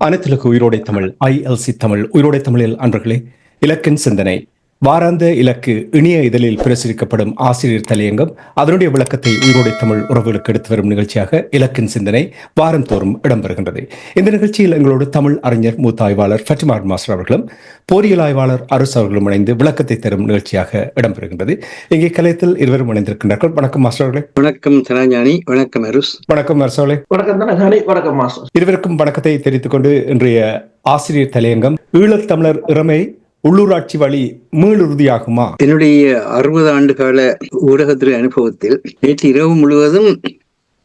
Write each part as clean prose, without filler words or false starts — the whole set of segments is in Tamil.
அனைத்துலக உயிரோடை தமிழ் ILC தமிழ் உயிரோடை தமிழில் அன்பர்களே, இலக்கின் சிந்தனை வாராந்த இலக்கு இணைய இதழில் பிரசுரிக்கப்படும் ஆசிரியர் தலையங்கம் அதனுடைய விளக்கத்தை உயிரோடை தமிழ் உறவுகளுக்கு எடுத்து வரும் நிகழ்ச்சியாக இலக்கின் சிந்தனை வாரந்தோறும் இடம்பெறுகின்றது. இந்த நிகழ்ச்சியில் எங்களோடு தமிழ் அறிஞர் மூத்த ஆய்வாளர் ஃபட்டிமா மாஸ்டர் அவர்களும் போரியல் ஆய்வாளர் அரசு அவர்களும் இணைந்து விளக்கத்தை தரும் நிகழ்ச்சியாக இடம்பெறுகின்றது. இங்கே கலையத்தில் இருவரும் இணைந்திருக்கின்றார்கள். வணக்கம் மாஸ்டர் அவர்களே. வணக்கம் தனஞானி. வணக்கம் அருஸ். வணக்கம் அரசு அவர்களே. வணக்கம் தனஞானி. வணக்கம் மாஸ்டர். இருவருக்கும் வணக்கத்தை தெரிவித்துக் கொண்டு இன்றைய ஆசிரியர் தலையங்கம் ஈழத்தமிழர் இறமை உள்ளூராட்சி வழி மீளுறுதியாகுமா? என்னுடைய 60 ஆண்டு கால ஊடகத்துறை அனுபவத்தில் நேற்று இரவு முழுவதும்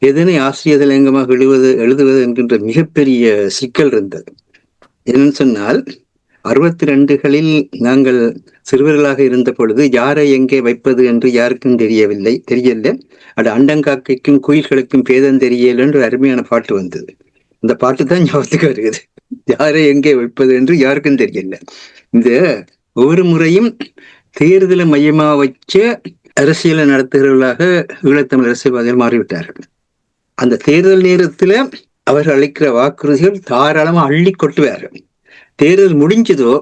எதனை ஆசிரியர் தலையங்கமாக எழுதுவது என்கின்ற மிகப்பெரிய சிக்கல் இருந்தது. என்னன்னு சொன்னால் 62களில் நாங்கள் சிறுவர்களாக இருந்த பொழுது யாரை எங்கே வைப்பது என்று யாருக்கும் தெரியல. அது அண்டங்காக்கைக்கும் குயில்களுக்கும் பேதம் தெரியல என்று அருமையான பாட்டு வந்தது. அந்த பாட்டு தான் ஞாபகத்துக்கு வருகிறது. யாரை எங்கே வைப்பது என்று யாருக்கும் தெரியல. இந்த ஒவ்வொரு முறையும் தேர்தலை மையமா வச்ச அரசியலை நடத்துகிறவர்களாக ஈழத்தமிழ் அரசியல்வாதிகள் மாறிவிட்டார்கள். அந்த தேர்தல் நேரத்துல அவர்கள் அளிக்கிற வாக்குறுதிகள் தாராளமா அள்ளி கொட்டுவார்கள். தேர்தல் முடிஞ்சதோ,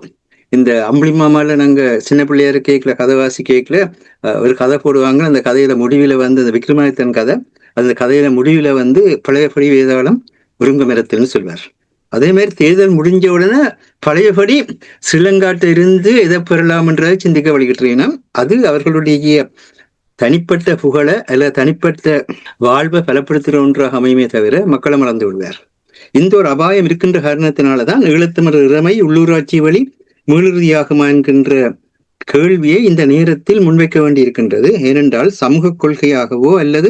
இந்த அம்புலிமாமால நாங்க சின்ன பிள்ளையார கேட்கல, கதைவாசி கேட்கல, ஒரு கதை போடுவாங்க. அந்த கதையில முடிவில் வந்து அந்த விக்ரமாதித்தன் கதை, அந்த கதையில முடிவில் வந்து பழையபடி வேதாளம் ஒருங்க மரத்துன்னு சொல்வார். அதே மாதிரி தேர்தல் முடிஞ்ச உடனே பழையபடி ஸ்ரீலங்காட்ட இருந்து எதை பெறலாம் என்றதை சிந்திக்க வழிகிட்டீங்கன்னா, அது அவர்களுடைய தனிப்பட்ட புகழை அல்ல தனிப்பட்ட வாழ்வை பலப்படுத்துகிற ஒன்றாக அமையுமே தவிர மக்களை மறந்து விடுவார். இந்த ஒரு அபாயம் இருக்கின்ற காரணத்தினாலதான் ஈழத்தமிழர் இறமை உள்ளூராட்சி வழி மீளுறுதியாகுமா என்கின்ற கேள்வியை இந்த நேரத்தில் முன்வைக்க வேண்டி இருக்கின்றது. ஏனென்றால் சமூக கொள்கையாகவோ அல்லது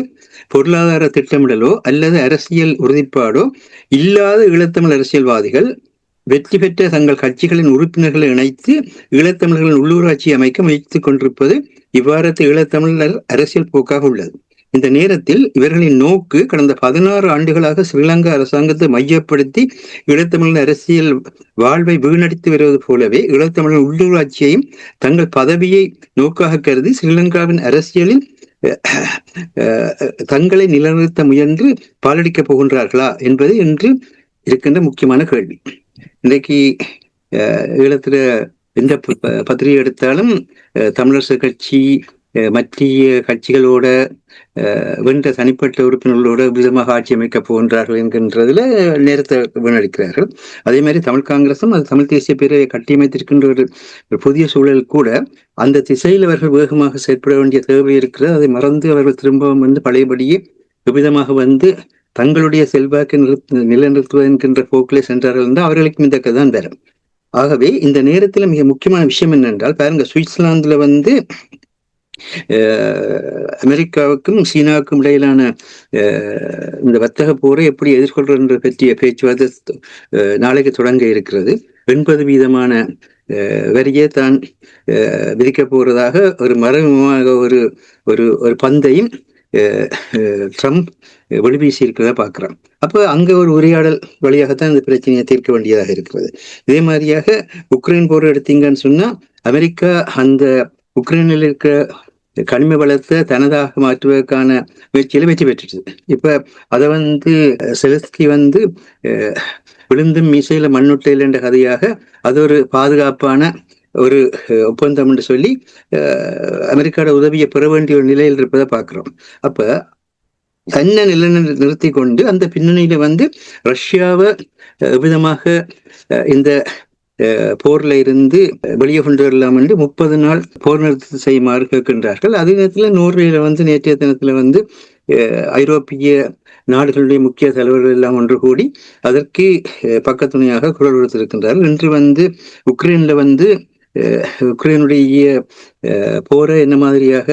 பொருளாதார திட்டமிடலோ அல்லது அரசியல் உறுதிப்பாடோ இல்லாத ஈழத்தமிழ் அரசியல்வாதிகள் வெற்றி பெற்ற தங்கள் கட்சிகளின் உறுப்பினர்களை இணைத்து ஈழத்தமிழர்களின் உள்ளூராட்சி அமைக்க முயற்சித்துக் கொண்டிருப்பது இவ்வாறத்து ஈழத்தமிழர் அரசியல் போக்காக உள்ளது. இந்த நேரத்தில் இவர்களின் நோக்கு கடந்த 16 ஆண்டுகளாக ஸ்ரீலங்கா அரசாங்கத்தை மையப்படுத்தி ஈழத்தமிழர் அரசியல் வாழ்வை வீணடித்து வருவது போலவே ஈழத்தமிழர் உள்ளூராட்சியையும் தங்கள் பதவியை நோக்காக கருதி ஸ்ரீலங்காவின் அரசியலில் தங்களை நிலைநிறுத்த முயன்று பாலடிக்கப் போகின்றார்களா என்பது இன்று இருக்கின்ற முக்கியமான கேள்வி. இன்றைக்கு ஈழத்துல எந்த பத்திரிகை எடுத்தாலும் தமிழரசு கட்சி மத்திய கட்சிகளோட வென்ற தனிப்பட்ட உறுப்பினர்களோட விதமாக ஆட்சி அமைக்க போகின்றார்கள் என்கின்றதுல நேரத்தை வீணடிக்கிறார்கள். அதே மாதிரி தமிழ் காங்கிரசும் அது தமிழ் தேசிய பேரவை கட்டியமைத்திருக்கின்ற ஒரு புதிய சூழல் கூட அந்த திசையில் அவர்கள் வேகமாக செயற்பட வேண்டிய தேவை இருக்கிறது. அதை மறந்து அவர்கள் திரும்பவும் வந்து பழையபடியே விதமாக வந்து தங்களுடைய செல்வாக்கை நிலைநிறுத்துவது என்கின்ற போக்கிலே சென்றார்கள் என்றால் அவர்களுக்கும் இந்த கதை தான் தரும். ஆகவே இந்த நேரத்தில் மிக முக்கியமான விஷயம் என்னென்றால் பாருங்க, சுவிட்சர்லாந்துல வந்து அமெரிக்காவுக்கும் சீனாவுக்கும் இடையிலான இந்த வர்த்தக போரை எப்படி எதிர்கொள்றது பற்றிய பேச்சுவார்த்தை நாளைக்கு தொடங்க இருக்கிறது. 80% வரியை தான் விதிக்க போறதாக ஒரு மறைமுகமாக ஒரு பந்தையும் ட்ரம்ப் வெளிவீசி இருக்கிறதா பார்க்கிறோம். அப்ப அங்க ஒரு உரையாடல் வழியாகத்தான் இந்த பிரச்சனையை தீர்க்க வேண்டியதாக இருக்கிறது. இதே மாதிரியாக உக்ரைன் போர் எடுத்தீங்கன்னு சொன்னா அமெரிக்கா அந்த உக்ரைனில் இருக்க கனிம வளத்தை தனதாக மாற்றுவதற்கான முயற்சியில வெற்றி பெற்றுச்சு. இப்ப அதை வந்து செலஸ்கி வந்து விழுந்தும் மீசையில மண்ணுட்டையில் என்ற கதையாக அது ஒரு பாதுகாப்பான ஒரு ஒப்பந்தம் என்று சொல்லி அமெரிக்காவோட உதவியை பெற வேண்டிய ஒரு நிலையில் இருப்பதை பார்க்கிறோம். அப்ப தன்னை நிறுத்தி கொண்டு அந்த பின்னணியில வந்து ரஷ்யாவை விதமாக இந்த போர்ல இருந்து வெளியே கொண்டு வரலாம் என்று 30 நாள் போர் நிறுத்தம் செய்யுமாறு கேட்கின்றார்கள். அதே நேரத்துல நோர்வேல வந்து நேற்றைய தினத்துல வந்து ஐரோப்பிய நாடுகளுடைய முக்கிய தலைவர்கள் எல்லாம் ஒன்று கூடி அதற்கு பக்கத்துணையாக குரல் கொடுத்திருக்கின்றார்கள். இன்று வந்து உக்ரைன்ல வந்து உக்ரைனுடைய போரை என்ன மாதிரியாக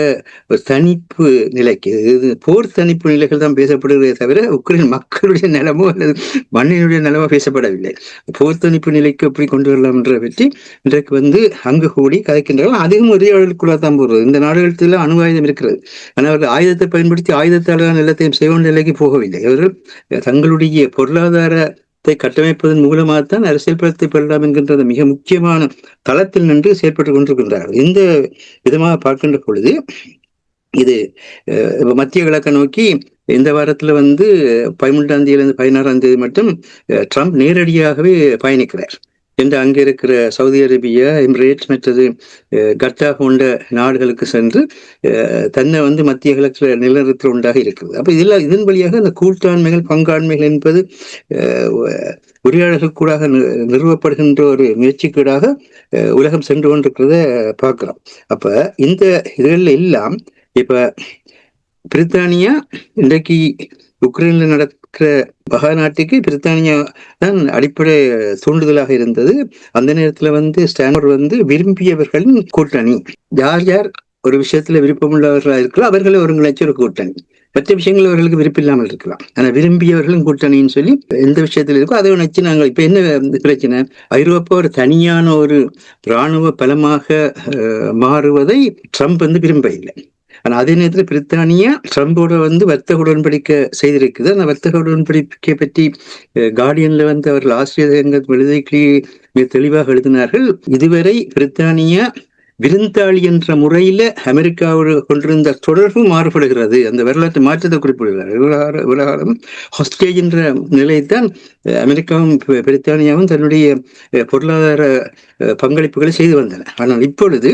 ஒரு தனிப்பு நிலைக்கு, இது போர் தனிப்பு நிலைகள் தான் பேசப்படுகிறதே தவிர உக்ரைன் மக்களுடைய நிலமோ அல்லது மண்ணினுடைய நிலமோ பேசப்படவில்லை. போர் தனிப்பு நிலைக்கு எப்படி கொண்டு வரலாம் என்ற பற்றி இன்றைக்கு அங்கு கூடி கதைக்கின்றார்கள். அதிகம் உரையாடலுக்குள்ள தான் போகிறது. இந்த நாடுகளுக்கு அணு ஆயுதம் இருக்கிறது, ஆனால் அவர்கள் ஆயுதத்தை பயன்படுத்தி ஆயுதத்தால் எல்லாத்தையும் செய்ய வேண்டிய நிலைக்கு போகவில்லை. அவர்கள் தங்களுடைய பொருளாதாரத்தை கட்டமைப்பதன் மூலமாகத்தான் அரசியல் பலத்தை பெறலாம் என்கின்ற மிக முக்கியமான தளத்தில் நின்று செயற்பட்டுக் கொண்டிருக்கின்றார்கள். இந்த விதமாக பார்க்கின்ற பொழுது இது மத்திய கிழக்கை நோக்கி இந்த வாரத்துல 13ஆம் தேதியிலிருந்து 16ஆம் தேதி மட்டும் ட்ரம்ப் நேரடியாகவே பயணிக்கிறார் என்று அங்க இருக்கிற சவுதி அரேபியா, எமிரேட்ஸ் மற்றது கட்டார் போன்ற நாடுகளுக்கு சென்று தன்னை மத்திய கிழக்குல நிலநிறுத்த உண்டாக இருக்கிறது. அப்ப இதன் வழியாக அந்த கூட்டாண்மைகள் பங்காண்மைகள் என்பது உரையாடல்கள் கூட நிறுவப்படுகின்ற ஒரு முயற்சிக்கூடாக உலகம் சென்று கொண்டிருக்கிறத பார்க்கிறோம். அப்ப இந்த இதுகள் எல்லாம் இப்ப பிரித்தானியா இன்றைக்கு உக்ரைன்ல நடக்கிற மகாநாட்டுக்கு பிரித்தானியா தான் அடிப்படை தூண்டுதலாக இருந்தது. அந்த நேரத்துல ஸ்டான்ஃபோர்ட் விரும்பியவர்களின் கூட்டணி, யார் யார் ஒரு விஷயத்துல விருப்பமுள்ளவர்களாக இருக்கிறோம் அவர்களை ஒருங்கிணைச்ச ஒரு கூட்டணி. மற்ற விஷயங்கள் அவர்களுக்கு விருப்பம் இல்லாமல் இருக்கலாம், ஆனா விரும்பியவர்களும் கூட்டணின்னு சொல்லி எந்த விஷயத்துல இருக்கோ அதை நினைச்சு நாங்கள் இப்ப என்ன பிரச்சனை, ஐரோப்பா ஒரு தனியான ஒரு இராணுவ பலமாக மாறுவதை ட்ரம்ப் விரும்ப இல்லை. ஆனா அதே நேரத்தில் பிரித்தானியா ட்ரம்போட வர்த்தக உடன்படிக்கை செய்திருக்குது. அந்த வர்த்தக உடன்படிக்கை பற்றி கார்டியன்ல அவர்கள் ஆசிரியர்கள் மிக தெளிவாக எழுதினார்கள். இதுவரை பிரித்தானியா விருந்தாளி என்ற முறையில அமெரிக்காவோடு கொண்டிருந்த தொடர்பு மாறுபடுகிறது, அந்த வரலாற்று மாற்றத்தை குறிப்பிடுகிறார். உலகம் ஹாஸ்டேஜ் என்ற நிலையைத்தான் அமெரிக்காவும் பிரித்தானியாவும் தன்னுடைய பொருளாதார பங்களிப்புகளை செய்து வந்தன. ஆனால் இப்பொழுது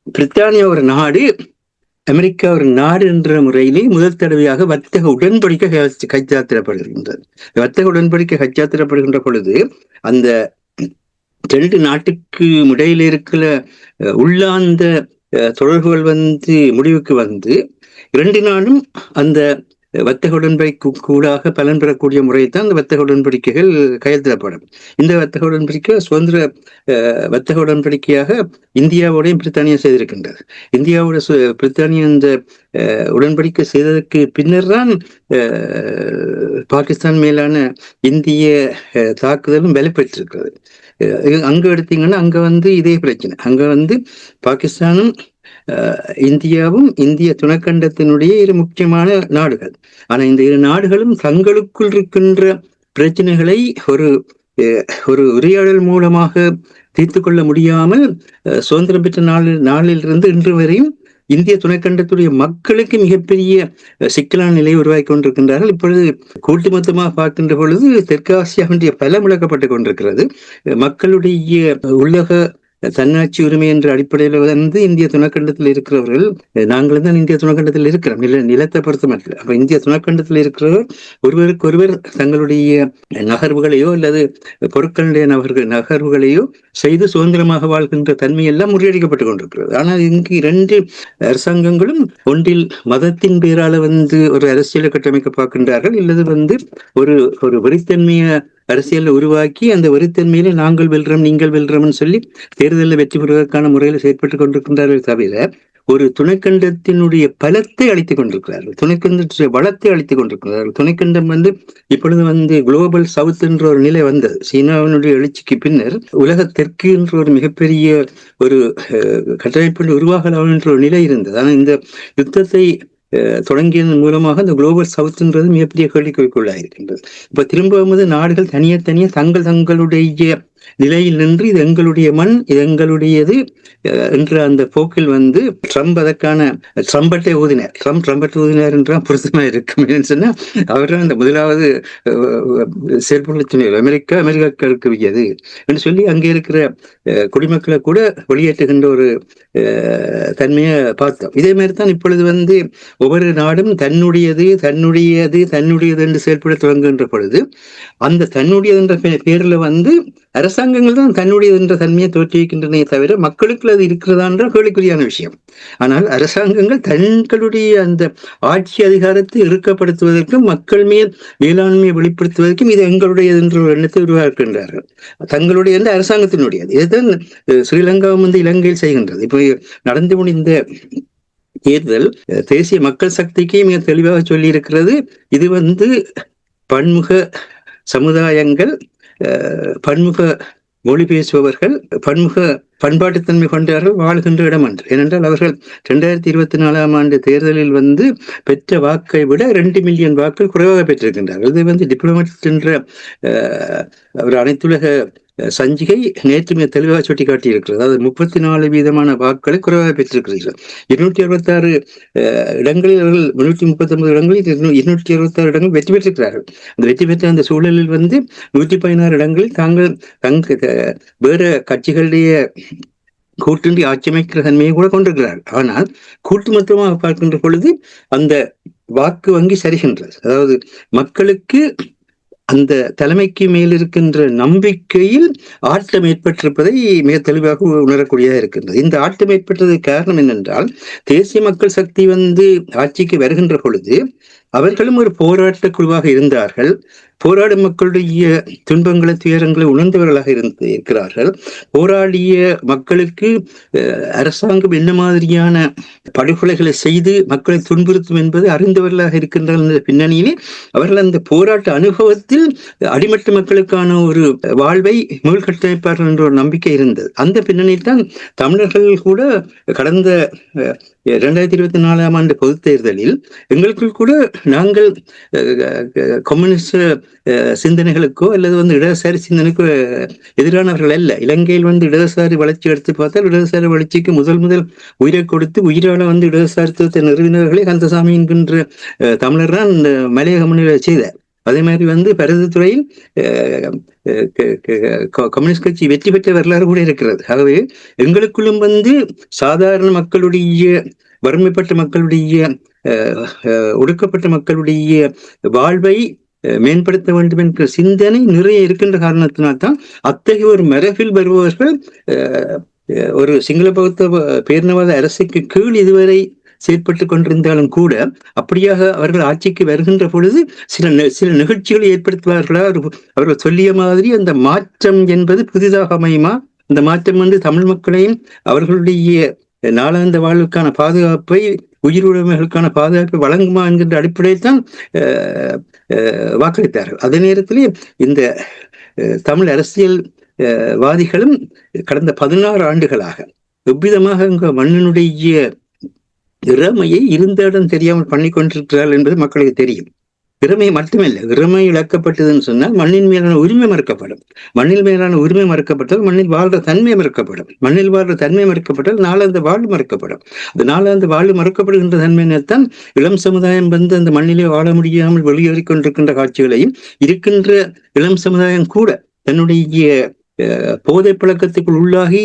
பிரித்தானியா ஒரு நாடு, அமெரிக்கா ஒரு நாடு என்ற முறையிலே முதல் தடவையாக வர்த்தக உடன்படிக்கை கைச்சாத்திரப்படுகின்றது. வர்த்தக உடன்படிக்கை கைச்சாத்திரப்படுகின்ற பொழுது அந்த ரெண்டு நாட்டுக்கு இடையில இருக்கிற உள்ளாந்த தொடர்புகள் முடிவுக்கு இரண்டு நாளும் அந்த வர்த்தக உடன்படிக்கை கூடாக பலன் பெறக்கூடிய முறையைத்தான் அந்த வர்த்தக உடன்படிக்கைகள் கையெழுத்திடப்படும். இந்த வர்த்தக உடன்படிக்கை சுதந்திர வர்த்தக உடன்படிக்கையாக இந்தியாவோடையும் பிரித்தானியா செய்திருக்கின்றது. இந்தியாவோட பிரித்தானியா இந்த உடன்படிக்கை செய்ததற்கு பின்னர் தான் பாகிஸ்தான் மேலான இந்திய தாக்குதலும் வலுப்பெற்றிருக்கிறது. அங்க எடுத்தீங்கன்னா அங்க இதே பிரச்சனை. அங்க பாகிஸ்தானும் இந்தியாவும் இந்திய துணைக்கண்டத்தினுடைய இரு முக்கியமான நாடுகள். ஆனா இந்த இரு நாடுகளும் தங்களுக்குள் இருக்கின்ற பிரச்சனைகளை ஒரு உரையாடல் மூலமாக தீர்த்து கொள்ள முடியாமல் சுதந்திரம் பெற்ற நாளிலிருந்து இன்று வரையும் இந்திய துணைக்கண்டத்துடைய மக்களுக்கு மிகப்பெரிய சிக்கலான நிலையை உருவாக்கி கொண்டிருக்கின்றார்கள். இப்பொழுது கூட்டு மொத்தமாக பார்க்கின்ற பொழுது தெற்காசியாவுடைய பலம் இழக்கப்பட்டுக் கொண்டிருக்கிறது. மக்களுடைய உள்ளக தன்னாட்சி உரிமை என்ற அடிப்படையில் இந்திய துணைக்கண்டத்தில் இருக்கிறவர்கள், நாங்கள் தான் இந்திய துணைக்கண்டத்தில் இருக்கிறோம், நிலத்தை பொறுத்த மட்டும். அப்ப இந்திய துணைக்கண்டத்தில் இருக்கிறவர் ஒருவருக்கொருவர் தங்களுடைய நகர்வுகளையோ அல்லது பொருட்களுடைய நகர்வுகளையோ செய்து சுதந்திரமாக வாழ்கின்ற தன்மை எல்லாம் முறியடிக்கப்பட்டுக் கொண்டிருக்கிறது. ஆனால் இங்கு இரண்டு அரசாங்கங்களும் ஒன்றில் மதத்தின் பேரால ஒரு அரசியலை கட்டமைக்க பார்க்கின்றார்கள், இல்லது ஒரு வெறித்தன்மைய அரசியலை உருவாக்கி அந்த வெறித்தன்மையில நாங்கள் வெல்றோம் நீங்கள் வெல்றோம்னு சொல்லி தேர்தலில் வெற்றி பெறுவதற்கான முறையில் செயற்பட்டுக் கொண்டிருக்கின்றார்கள் தவிர ஒரு துணைக்கண்டத்தினுடைய பலத்தை அளித்துக் கொண்டிருக்கிறார்கள், துணைக்கண்டத்துடைய வளத்தை அளித்துக் கொண்டிருக்கிறார்கள். துணைக்கண்டம் இப்பொழுது குளோபல் சவுத் என்ற ஒரு நிலை வந்தது. சீனாவினுடைய எழுச்சிக்கு பின்னர் உலக தெற்கு என்ற ஒரு மிகப்பெரிய ஒரு கட்டமைப்பில் உருவாகலாம் என்ற ஒரு நிலை இருந்தது. ஆனால் இந்த யுத்தத்தை தொடங்கியதன் மூலமாக அந்த குளோபல் சவுத்ன்றது மிகப்பெரிய கேள்விக்குறிக்குள்ளாயிருக்கின்றது. இப்ப திரும்ப நாடுகள் தனியே தங்களுடைய நிலையில் நின்று இது எங்களுடைய மண், இது எங்களுடையது என்ற அந்த போக்கில் ட்ரம்ப் அதற்கான ட்ரம்பட்டை ஊதினார். ட்ரம்பட்டை ஊதினார் என்றால் பொருத்தமா இருக்கும். சொன்னா அவர் அந்த முதலாவது செயல்பொருள் சொன்னார், அமெரிக்காவுக்குரியது என்று சொல்லி அங்கே இருக்கிற குடிமக்களை கூட வெளியேற்றுகின்ற ஒரு தன்மையை பார்த்தோம். இதே மாதிரி தான் இப்பொழுது ஒவ்வொரு நாடும் தன்னுடையது என்று செயல்பட தொடங்குகின்ற பொழுது அந்த தன்னுடையது என்ற பேர்ல அரசாங்கங்கள் தான் தன்னுடைய என்ற தன்மையை தோற்றுவிக்கின்றனே தவிர மக்களுக்கு அது இருக்கிறதா என்ற கேள்விக்குறியான விஷயம். ஆனால் அரசாங்கங்கள் தங்களுடைய அந்த ஆட்சி அதிகாரத்தை இறுக்கப்படுத்துவதற்கும் மக்கள் மேல் மேலாண்மையை வெளிப்படுத்துவதற்கும் இது எங்களுடையது என்ற ஒரு எண்ணத்தை உருவாக்குகின்றார்கள். தங்களுடைய என்ற அரசாங்கத்தினுடையது. இதுதான் ஸ்ரீலங்காவும் இலங்கையில் செய்கின்றது. இப்போ நடந்து முடிந்த தேர்தல் தேசிய மக்கள் சக்திக்கே மிக தெளிவாக சொல்லி இருக்கிறது. இது பன்முக சமுதாயங்கள், பன்முக மொழி பேசுபவர்கள், பன்முக பண்பாட்டுத்தன்மை கொண்டவர்கள் வாழ்கின்ற இடம் என்று. ஏனென்றால் அவர்கள் 2024 தேர்தலில் பெற்ற வாக்கை விட 2 மில்லியன் வாக்கள் குறைவாக பெற்றிருக்கின்றார்கள். இது டிப்ளமேட் என்ற ஒரு அனைத்துலக சஞ்சிகை நேற்று மிக தெளிவாக சுட்டி காட்டியிருக்கிறது. அதாவது 34% வாக்களை குறைவாக பெற்றிருக்கிறீர்கள். 266 இடங்களில் அவர்கள் 339 இடங்களில் 266 இடங்கள் வெற்றி பெற்றிருக்கிறார்கள். அந்த வெற்றி பெற்ற அந்த சூழலில் 116 இடங்களில் தாங்கள் வேற கட்சிகளுடைய கூட்டின்றி ஆட்சி அமைக்கிற தன்மையை கூட கொண்டிருக்கிறார்கள். ஆனால் கூட்டு மொத்தமாக பார்க்கின்ற பொழுது அந்த வாக்கு வங்கி சரிகின்றது. அதாவது மக்களுக்கு அந்த தலைமைக்கு மேல் இருக்கின்ற நம்பிக்கையில் ஆட்டம் ஏற்பட்டிருப்பதை மிக தெளிவாக உணரக்கூடியதாக இருக்கின்றது. இந்த ஆட்டம் ஏற்பட்டதுக்கு காரணம் என்னென்றால், தேசிய மக்கள் சக்தி ஆட்சிக்கு வருகின்ற பொழுது அவர்களும் ஒரு போராட்ட குழுவாக இருந்தார்கள். போராடும் மக்களுடைய துன்பங்களை துயரங்களை உணர்ந்தவர்களாக இருக்கிறார்கள். போராடிய மக்களுக்கு அரசாங்கம் என்ன மாதிரியான படுகொலைகளை செய்து மக்களை துன்புறுத்தும் என்பது அறிந்தவர்களாக இருக்கின்றார்கள். என்ற பின்னணியிலே அவர்கள் அந்த போராட்ட அனுபவத்தில் அடிமட்ட மக்களுக்கான ஒரு வாழ்வை மீள்கட்டமைப்பார்கள் என்ற ஒரு நம்பிக்கை இருந்தது. அந்த பின்னணியில் தான் தமிழர்கள் கூட கடந்த 2024 பொதுத் தேர்தலில் எங்களுக்குள் கூட நாங்கள் கம்யூனிஸ்ட் சிந்தனைகளுக்கோ அல்லது இடதுசாரி சிந்தனைக்கோ எதிரானவர்கள் அல்ல. இலங்கையில் இடதுசாரி வளர்ச்சி எடுத்து பார்த்தால் இடதுசாரி வளர்ச்சிக்கு முதல் உயிரை கொடுத்து உயிரால இடதுசாரித்துவத்தை நிறுவினர்களே கந்தசாமி என்கின்ற தமிழர் தான் இந்த மலையக முன்னிலை செய்தார். அதே மாதிரி பருத்தித்துறையில் கம்யூனிஸ்ட் கட்சி வெற்றி பெற்ற வரலாறு கூட இருக்கிறது. ஆகவே எங்களுக்குள்ளும் சாதாரண மக்களுடைய, வறுமைப்பட்ட மக்களுடைய, ஒடுக்கப்பட்ட மக்களுடைய வாழ்வை மேம்படுத்த வேண்டும் என்ற சிந்தனை நிறைய இருக்கின்ற காரணத்தினால்தான் அத்தகைய ஒரு மரபில் வருபவர்கள் ஒரு சிங்கள பௌத்த பேரினவாத அரசுக்கு கீழ் இதுவரை செயற்பட்டு கொண்டிருந்தாலும் கூட அப்படியாக அவர்கள் ஆட்சிக்கு வருகின்ற பொழுது சில நிகழ்ச்சிகளை ஏற்படுத்துவார்களா? அவர்கள் சொல்லிய மாதிரி அந்த மாற்றம் என்பது புதிதாக அமையுமா? அந்த மாற்றம் தமிழ் மக்களையும் அவர்களுடைய நாளாந்த வாழ்வுக்கான பாதுகாப்பை, உயிருடைமைகளுக்கான பாதுகாப்பை வழங்குமா என்கின்ற அடிப்படையில் தான் வாக்களித்தார்கள். அதே நேரத்திலே இந்த தமிழ் அரசியல் வாதிகளும் கடந்த 16 ஆண்டுகளாக எவ்விதமாக மண்ணினுடைய இறமையை இருந்த இடம் தெரியாமல் பண்ணி கொண்டிருக்கிறார்கள் என்பது மக்களுக்கு தெரியும். இறமை மட்டுமல்ல, இறமை இழக்கப்பட்டதுன்னு சொன்னால் மண்ணின் மேலான உரிமை மறுக்கப்படும். மண்ணில் மேலான உரிமை மறுக்கப்பட்டால் மண்ணில் வாழ்ற தன்மை மறுக்கப்படும். மண்ணில் வாழ்ற தன்மை மறுக்கப்பட்டால் நாளாந்த வாழ்வு மறுக்கப்படும். அந்த நாளாந்த வாழ்வு மறுக்கப்படுகின்ற தன்மையினத்தான் இளம் சமுதாயம் அந்த மண்ணிலே வாழ முடியாமல் வெளியேறிக் கொண்டிருக்கின்ற காட்சிகளையும், இருக்கின்ற இளம் சமுதாயம் கூட தன்னுடைய போதை பழக்கத்துக்குள் உள்ளாகி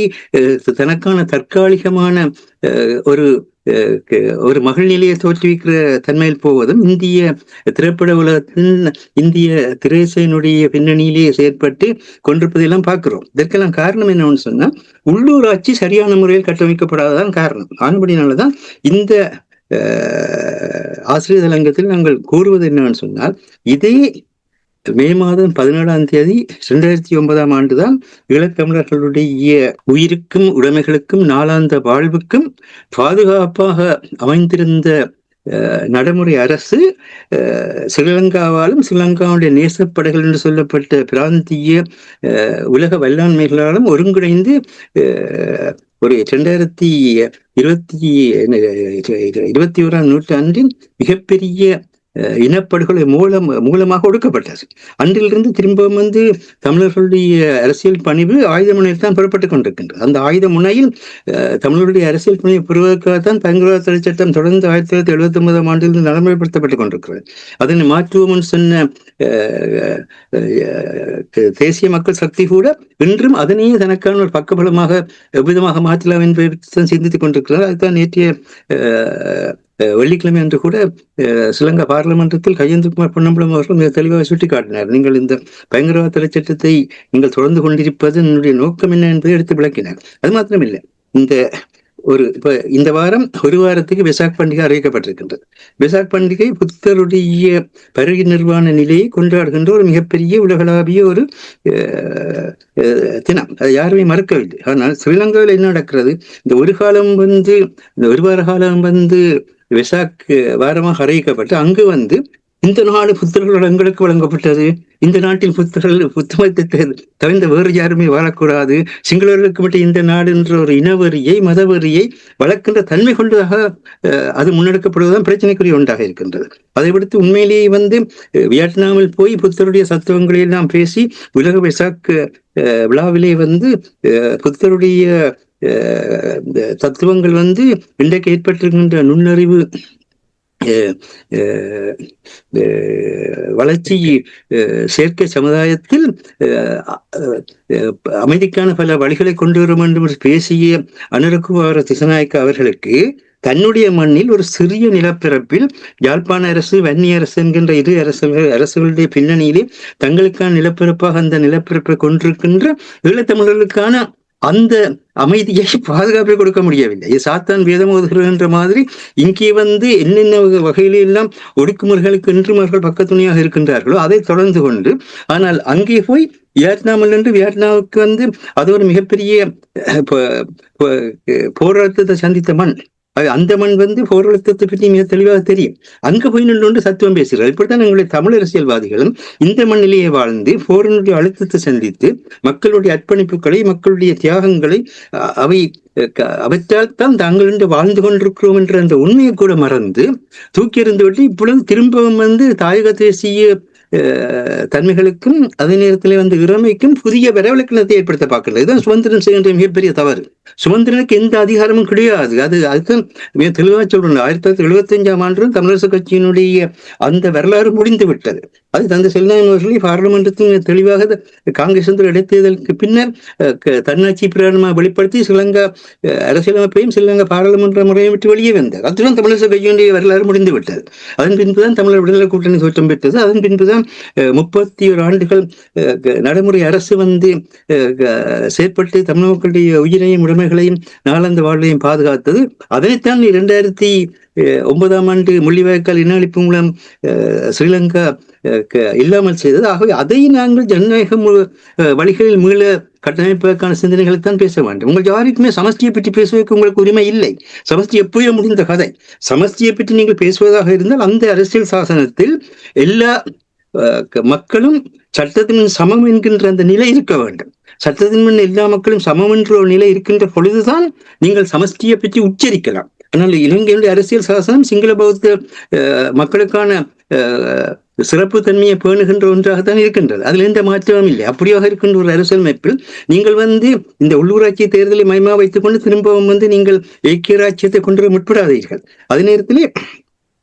தனக்கான தற்காலிகமான ஒரு மகிழ்நிலையை தோற்றுவிக்கிற தன்மையில் போவதும் இந்திய திரைப்பட உலகத்தின், இந்திய திரைசையினுடைய பின்னணியிலேயே செயற்பட்டு கொண்டிருப்பதையெல்லாம் பார்க்கிறோம். இதற்கெல்லாம் காரணம் என்னன்னு சொன்னா, உள்ளூராட்சி சரியான முறையில் கட்டமைக்கப்படாததான் காரணம். ஆனபடினாலதான் இந்த ஆசிரியர் தலையங்கத்தில் நாங்கள் கூறுவது என்னவென்னு சொன்னால், இதே மே மாதம் 17ஆம் தேதி 2009ஆம் ஆண்டுதான் ஈழத்தமிழர்களுடைய உயிருக்கும் உடைமைகளுக்கும் நாளாந்த வாழ்வுக்கும் பாதுகாப்பாக அமைந்திருந்த நடைமுறை அரசு ஸ்ரீலங்காவாலும் ஸ்ரீலங்காவுடைய நேசப்படைகள் என்று சொல்லப்பட்ட பிராந்திய உலக வல்லாண்மைகளாலும் ஒருங்கிணைந்து ஒரு 2021ஆம் நூற்றாண்டின் மிகப்பெரிய இனப்படுகொலை மூலமாக ஒடுக்கப்பட்டது. அன்றிலிருந்து திரும்பவும் தமிழர்களுடைய அரசியல் பணிவு ஆயுத முனையில் தான் புறப்பட்டுக் கொண்டிருக்கின்றது. அந்த ஆயுத முனையில் தமிழர்களுடைய அரசியல் பணியை பெறுவதற்காகத்தான் பயங்கரவாத தடை சட்டம் தொடர்ந்து 1979ஆம் ஆண்டில் நடைமுறைப்படுத்தப்பட்டுக் கொண்டிருக்கிறது. அதனை மாற்றுவோம் சொன்ன தேசிய மக்கள் சக்தி கூட இன்றும் அதனையே தனக்கான ஒரு பக்கபலமாக எவ்விதமாக மாற்றலாம் என்பதை சிந்தித்துக் கொண்டிருக்கிறார். அதுதான் நேற்றைய வெள்ளிக்கிழமை அன்று கூட ஸ்ரீலங்கா பாராளுமன்றத்தில் கஜேந்திரகுமார் பொன்னம்பலம் அவர்கள் மிக தெளிவாக சுட்டிக்காட்டினார். நீங்கள் இந்த பயங்கரவாத தடை சட்டத்தை நீங்கள் தொடர்ந்து கொண்டிருப்பது என்னுடைய நோக்கம் என்ன என்பதை எடுத்து விளக்கினார். அது மாத்திரமில்லை, இந்த வாரம் ஒரு வாரத்துக்கு வெசாக் பண்டிகை அறிவிக்கப்பட்டிருக்கின்றது. வெசாக் பண்டிகை புத்தருடைய பரிநிர்வாண நிலையை கொண்டாடுகின்ற ஒரு மிகப்பெரிய உலகளாவிய ஒரு தினம். அதை யாருமே மறக்கவில்லை. ஆனால் ஸ்ரீலங்காவில் என்ன நடக்கிறது, இந்த ஒரு வார காலம் வெசாக் வாரமாக அறிவிக்கப்பட்டு அங்கு இந்த நாடு புத்தர்கள் எங்களுக்கு வழங்கப்பட்டது, இந்த நாட்டில் புத்தமத்தை தவிர்ந்த வேறு யாருமே வாழக்கூடாது, சிங்களர்களுக்கு மட்டும் இந்த நாடு என்ற ஒரு இனவெறியை மதவெறியை வளர்க்கின்ற தன்மை கொண்டதாக அது முன்னெடுக்கப்படுவதுதான் பிரச்சனைக்குரிய ஒன்றாக இருக்கின்றது. அதை விடுத்து உண்மையிலேயே வியட்நாமில் போய் புத்தருடைய தத்துவங்களை எல்லாம் பேசி உலக வெசாக் விழாவிலே புத்தருடைய தத்துவங்கள் இன்றைக்கு ஏற்பட்டிருக்கின்ற நுண்ணறிவு வளர்ச்சி செயற்கை சமுதாயத்தில் அமைதிக்கான பல வழிகளை கொண்டு வர வேண்டும் என்று பேசிய அனுரகுமார திசாநாயக்க அவர்களுக்கு தன்னுடைய மண்ணில் ஒரு சிறிய நிலப்பரப்பில் யாழ்ப்பாண அரசு, வன்னி அரசு என்கின்ற இரு அரசுகளுடைய பின்னணியிலே தங்களுக்கான நிலப்பரப்பாக அந்த நிலப்பரப்பை கொண்டிருக்கின்ற ஈழத்தமிழர்களுக்கான அந்த அமைதியை பாதுகாப்பை கொடுக்க முடியவில்லை. சாத்தான் வேதம் ஓதுகின்ற மாதிரி இங்கே என்னென்ன வகையில எல்லாம் ஒடுக்குமுறைகளுக்கு இன்றும் அவர்கள் பக்கத்துணையாக இருக்கின்றார்களோ அதை தொடர்ந்து கொண்டு, ஆனால் அங்கே போய் வியட்நாமுக்கு அது ஒரு மிகப்பெரிய போராட்டத்தை சந்தித்த மண். அந்த மண் போராட்டத்தை பற்றி மிக தெளிவாக தெரியும். அங்க போய் நின்று சத்துவம் பேசுகிறார். இப்படித்தான் எங்களுடைய தமிழ் அரசியல்வாதிகளும் இந்த மண்ணிலேயே வாழ்ந்து போரினுடைய அழுத்தத்தை சந்தித்து மக்களுடைய அர்ப்பணிப்புகளை, மக்களுடைய தியாகங்களை அவற்றால் தான் தாங்கள் வாழ்ந்து கொண்டிருக்கிறோம் என்ற அந்த உண்மையை கூட மறந்து தூக்கி எறிந்து விட்டு இப்பொழுது திரும்பவும் தாயக தேசிய தன்மைகளுக்கும் அதே நேரத்தில் இறமைக்கும் புதிய வரவிலக்கணத்தை ஏற்படுத்த பார்க்கிறது. இதுதான் சுமந்திரன் செய்கின்ற மிகப்பெரிய தவறு. சுமந்திரனுக்கு எந்த அதிகாரமும் கிடையாது. அதுதான் மிக தெளிவாக சொல்றேன். 1975ஆம் ஆண்டு தமிழரசு கட்சியினுடைய அந்த வரலாறு முடிந்து விட்டது. அது தந்தை செல்வநாயகன் அவர்களை பாராளுமன்றத்தில் தெளிவாக காங்கிரஸ் இடைத்தேர்தலுக்கு பின்னர் தன்னாட்சி பிரகடனமாக வெளிப்படுத்தி ஸ்ரீலங்கா அரசியலமைப்பையும் ஸ்ரீலங்கா பாராளுமன்ற முறையை விட்டு வெளியே வந்தார். அதுதான் தமிழரசு கட்சியினுடைய வரலாறு முடிந்து விட்டது. அதன் பின்புதான் தமிழர் விடுதலை கூட்டணி தோற்றம் பெற்றது. அதன் பின்புதான் 31 ஆண்டுகள் நடைமுறை அரசு செயற்பட்டு தமிழ் மக்களுடைய உயிரையும் உடைமைகளையும் நாளாந்த வாழ்வையும் பாதுகாத்தது. அதைத்தான் 2009ஆம் ஆண்டு முள்ளிவாய்க்கால் இன அழிப்பு மூலம் ஸ்ரீலங்கா இல்லாமல் செய்தது. ஆகவே அதை நாங்கள் ஜனநாயக வழிகளில் மீள கட்டமைப்பதற்கான சிந்தனைகளைத்தான் பேச வேண்டும். உங்கள் யாருக்குமே சமஷ்டியை பற்றி பேசுவதற்கு உங்களுக்கு உரிமை இல்லை. சமஷ்டி எப்போயோ முடிந்த கதை. சமஷ்டியை பற்றி நீங்கள் பேசுவதாக இருந்தால் அந்த அரசியல் சாசனத்தில் எல்லா மக்களும் சட்டத்தின் சமம் என்கின்ற அந்த நிலை இருக்க வேண்டும். சட்டத்தின் முன் எல்லா மக்களும் சமம் என்ற ஒரு நிலை இருக்கின்ற பொழுதுதான் நீங்கள் சமஷ்டியை பற்றி உச்சரிக்கலாம். ஆனால் இலங்கையுடைய அரசியல் சாசனம் சிங்கள பௌத்த மக்களுக்கான சிறப்பு தன்மையை பேணுகின்ற ஒன்றாகத்தான் இருக்கின்றது. அதுல எந்த மாற்றமும் இல்லை. அப்படியாக இருக்கின்ற ஒரு அரசியலமைப்பில் நீங்கள் இந்த உள்ளூராட்சி தேர்தலை மையமாக வைத்துக் கொண்டு திரும்பவும் நீங்கள் ஐக்கிய ராஜ்யத்தை கொண்டு வர முற்படாதீர்கள். அதே நேரத்திலே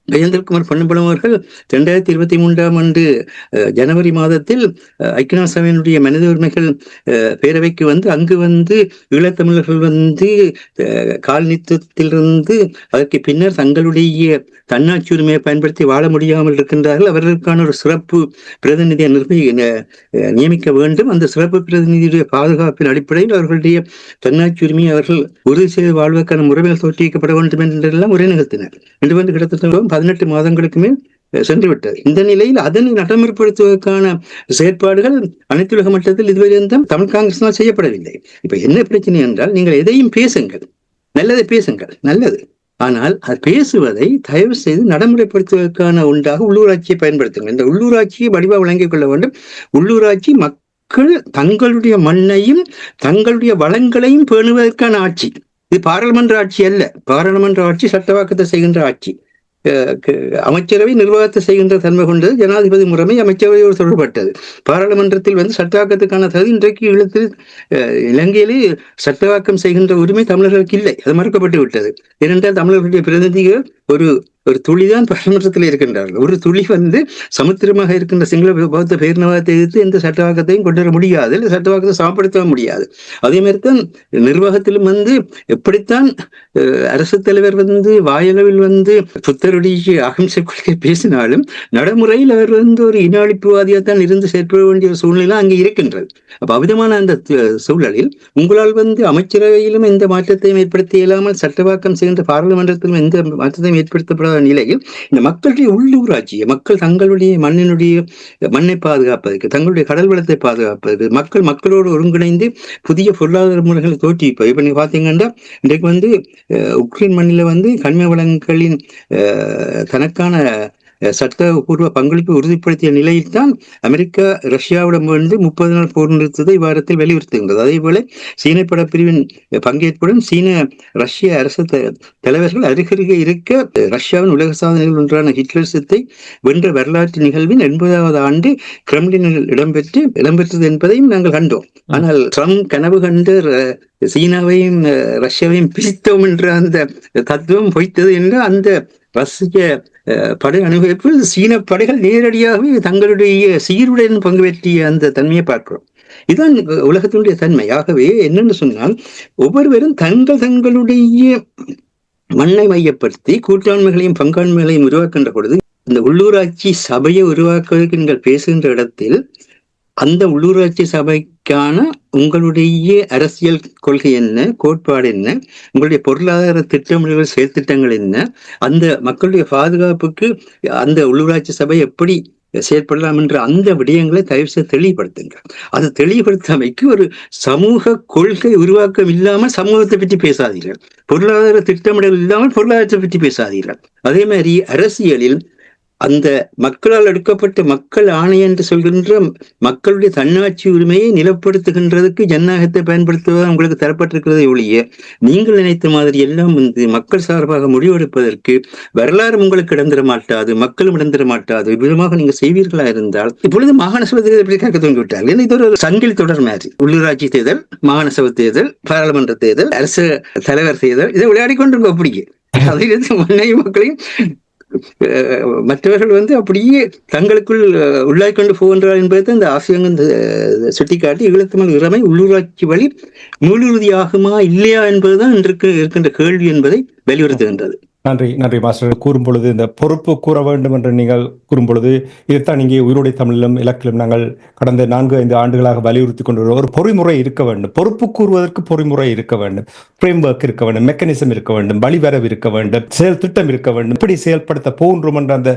கஜேந்திரகுமார் பொன்னம்பலம் அவர்கள் 2023ஆம் ஆண்டு ஜனவரி மாதத்தில் ஐக்கிய நாடு சபையினுடைய மனித உரிமைகள் பேரவைக்கு அங்கு ஈழத்தமிழர்கள் கால் நிறுத்தத்திலிருந்து அதற்கு பின்னர் தங்களுடைய தன்னாட்சி உரிமையை பயன்படுத்தி வாழ முடியாமல் இருக்கின்றார்கள். அவர்களுக்கான ஒரு சிறப்பு பிரதிநிதியை நியமிக்க வேண்டும். அந்த சிறப்பு பிரதிநிதியுடைய பாதுகாப்பின் அடிப்படையில் அவர்களுடைய தன்னாட்சி உரிமையை அவர்கள் உறுதி செய்து வாழ்வதற்கான முறைமைகள் தோற்றுவிக்கப்பட வேண்டும் என்றெல்லாம் உரை நிகழ்த்தினர். என்று கிட்டத்தட்ட 18 மாதங்களுக்கு மேல் சென்றுவிட்டது. இந்த நிலையில் அதனை நடைமுறைப்படுத்துவதற்கான செயற்பாடுகள் அனைத்துலக மட்டத்தில் இதுவரை தமிழ் காங்கிரஸினால் செய்யப்படவில்லை. இப்ப என்ன பிரச்சனை என்றால், நீங்கள் எதையும் பேசுங்கள், நல்லதை பேசுங்கள், நல்லது. ஆனால் அது பேசுவதை தயவு செய்து நடைமுறைப்படுத்துவதற்கான ஒன்றாக உள்ளூராட்சியை பயன்படுத்துங்கள். இந்த உள்ளூராட்சியை வடிவாக வழங்கிக் கொள்ள வேண்டும். உள்ளூராட்சி மக்கள் தங்களுடைய மண்ணையும் தங்களுடைய வளங்களையும் பேணுவதற்கான ஆட்சி. இது பாராளுமன்ற ஆட்சி அல்ல. பாராளுமன்ற ஆட்சி சட்டவாக்கத்தை செய்கின்ற ஆட்சி. அமைச்சரவை நிர்வாகத்தை செய்கின்ற தன்மை கொண்டது. ஜனாதிபதி முறைமை அமைச்சரவையோடு தொடர்பட்டது. பாராளுமன்றத்தில் சட்டவாக்கத்துக்கான தகுதி இன்றைக்கு இலங்கையிலே சட்டவாக்கம் செய்கின்ற உரிமை தமிழர்களுக்கு இல்லை. அது மறுக்கப்பட்டு விட்டது. ஏனென்றால் தமிழர்களுடைய பிரதிநிதிகள் ஒரு ஒரு துளிதான் பாராளுமன்றத்தில் இருக்கின்றார்கள். ஒரு துளி சமுத்திரமாக இருக்கின்ற சிங்கள பௌத்த பேரினவாதத்தை எதிர்த்து எந்த சட்டவாக்கத்தையும் கொண்டு வர முடியாது, இல்லை சட்டவாக்கத்தை சமப்படுத்தவும் முடியாது. அதே மாதிரிதான் நிர்வாகத்திலும் எப்படித்தான் அரசு தலைவர் வாயளவில் புத்தருடைய அகிம்சை கொள்கை பேசினாலும் நடைமுறையில் அவர் ஒரு இன அழிப்புவாதியாத்தான் இருந்து செயற்பட வேண்டிய ஒரு சூழ்நிலை அங்கே இருக்கின்றது. அப்ப அவ்விதமான அந்த சூழலில் உங்களால் அமைச்சரவையிலும் எந்த மாற்றத்தையும் ஏற்படுத்த இயலாமல் சட்டவாக்கம் செய்கின்ற பாராளுமன்றத்திலும் எந்த மாற்றத்தையும் ஏற்படுத்தப்படாத நிலையில் இந்த மக்களுடைய உள்ளூராட்சியை மக்கள் தங்களுடைய மண்ணை பாதுகாப்பதற்கு, தங்களுடைய கடல் வளத்தை பாதுகாப்பதற்கு, மக்களோடு ஒருங்கிணைந்து புதிய பொருளாதார முறைகளை தோற்றுவிப்பது. இப்ப நீங்க பாத்தீங்கன்னா இன்றைக்கு உக்ரைன் மண்ணில கனிம வளங்களின் தனக்கான சட்டபூர்வ பங்களிப்பு உறுதிப்படுத்திய நிலையில் தான் அமெரிக்கா ரஷ்யாவிடம் 30 நாள் போர் நிறுத்தத்தை வாரத்தில் வலியுறுத்துகின்றது. அதே போல சீன படப்பிரிவின் பங்கேற்புடன் சீன ரஷ்ய அரசு தலைவர்கள் அருகருகே இருக்க ரஷ்யாவின் உலக சாதனைகள் ஒன்றான ஹிட்லர் சித்தை வென்ற வரலாற்று நிகழ்வின் 80வது ஆண்டு கிரெம்லினில் இடம்பெற்றது என்பதையும் நாங்கள் கண்டோம். ஆனால் ட்ரம்ப் கனவு கண்டு சீனாவையும் ரஷ்யாவையும் பிரித்தோம் என்ற அந்த தத்துவம் பொய்த்தது என்று அந்த ரஷ்ய படை அனுபவிப்பில் சீன படைகள் நேரடியாகவே தங்களுடைய சீருடன் பங்கு பெற்றிய அந்த தன்மையை பார்க்கிறோம். இதுதான் உலகத்தினுடைய தன்மை. ஆகவே என்னன்னு சொன்னால் ஒவ்வொருவரும் தங்களுடைய மண்ணை மையப்படுத்தி கூட்டாண்மைகளையும் பங்காண்மைகளையும் உருவாக்கின்ற பொழுது இந்த உள்ளூராட்சி சபையை உருவாக்குவதற்கு நீங்கள் பேசுகின்ற இடத்தில் அந்த உள்ளூராட்சி சபைக்கான உங்களுடைய அரசியல் கொள்கை என்ன, கோட்பாடு என்ன, உங்களுடைய பொருளாதார திட்டமிடல் செயல் திட்டங்கள் என்ன, அந்த மக்களுடைய பாதுகாப்புக்கு அந்த உள்ளூராட்சி சபை எப்படி செயற்படலாம் என்ற அந்த விடயங்களை தயவு செய்து தெளிவுபடுத்துங்க. அது தெளிவுபடுத்தாமைக்கு ஒரு சமூக கொள்கை உருவாக்கம் இல்லாமல் சமூகத்தை பற்றி பேசாதீர்கள், பொருளாதார திட்டமிடல் இல்லாமல் பொருளாதாரத்தை பற்றி பேசாதீர்கள். அதே மாதிரி அரசியலில் அந்த மக்களால் எடுக்கப்பட்ட மக்கள் ஆணை என்று சொல்கின்ற மக்களுடைய தன்னாட்சி உரிமையை நிலப்படுத்துகின்றதுக்கு ஜனநாயகத்தை பயன்படுத்துவதாக உங்களுக்கு தரப்பட்டிருக்கிறதை ஒழிய நீங்கள் நினைத்த மாதிரி எல்லாம் மக்கள் சார்பாக முடிவெடுப்பதற்கு வரலாறு உங்களுக்கு இடந்திர மாட்டாது, மக்களும் இடந்திர மாட்டாது. விதமாக நீங்க செய்வீர்களா இருந்தால் இப்பொழுது மாகாண சபை தேர்தல் எப்படி கேட்க தோன்றிவிட்டார்கள். ஏன்னா இது ஒரு சங்கிலி தொடர் மாதிரி. உள்ளூராட்சி தேர்தல், மாகாண சபை தேர்தல், பாராளுமன்ற தேர்தல், அரசு தலைவர் தேர்தல், இதை விளையாடி கொண்டிருக்கோம். அப்படியே அதிலிருந்து மண்ணையும் மக்களையும் மற்றவர்கள் அப்படியே தங்களுக்குள் உள்ளாய்கொண்டு போகின்றார் என்பதை இந்த ஆசிரியங்க சுட்டிக்காட்டி ஈழத்தமிழ் இறைமை உள்ளூராட்சி வழி முழுறுதியாகுமா இல்லையா என்பதுதான் இன்றைக்கு இருக்கின்ற கேள்வி என்பதை வலியுறுத்துகின்றது. நன்றி மாஸ்டர். கூறும் பொழுது இந்த பொறுப்பு கூற வேண்டும் என்று நீங்கள் கூறும் பொழுது இதைத்தான் இங்கே உயிரோடை தமிழிலும் இலக்கிலும் நாங்கள் கடந்த 4-5 ஆண்டுகளாக வலியுறுத்தி கொண்டு ஒரு பொறிமுறை இருக்க வேண்டும். பொறுப்பு கூறுவதற்கு பொறிமுறை இருக்க வேண்டும், ஃப்ரேம்வொர்க் இருக்க வேண்டும், மெக்கானிசம் இருக்க வேண்டும், வழிவரவு இருக்க வேண்டும், செயல் திட்டம் இருக்க வேண்டும். இப்படி செயல்படுத்த போன்றோம் என்ற அந்த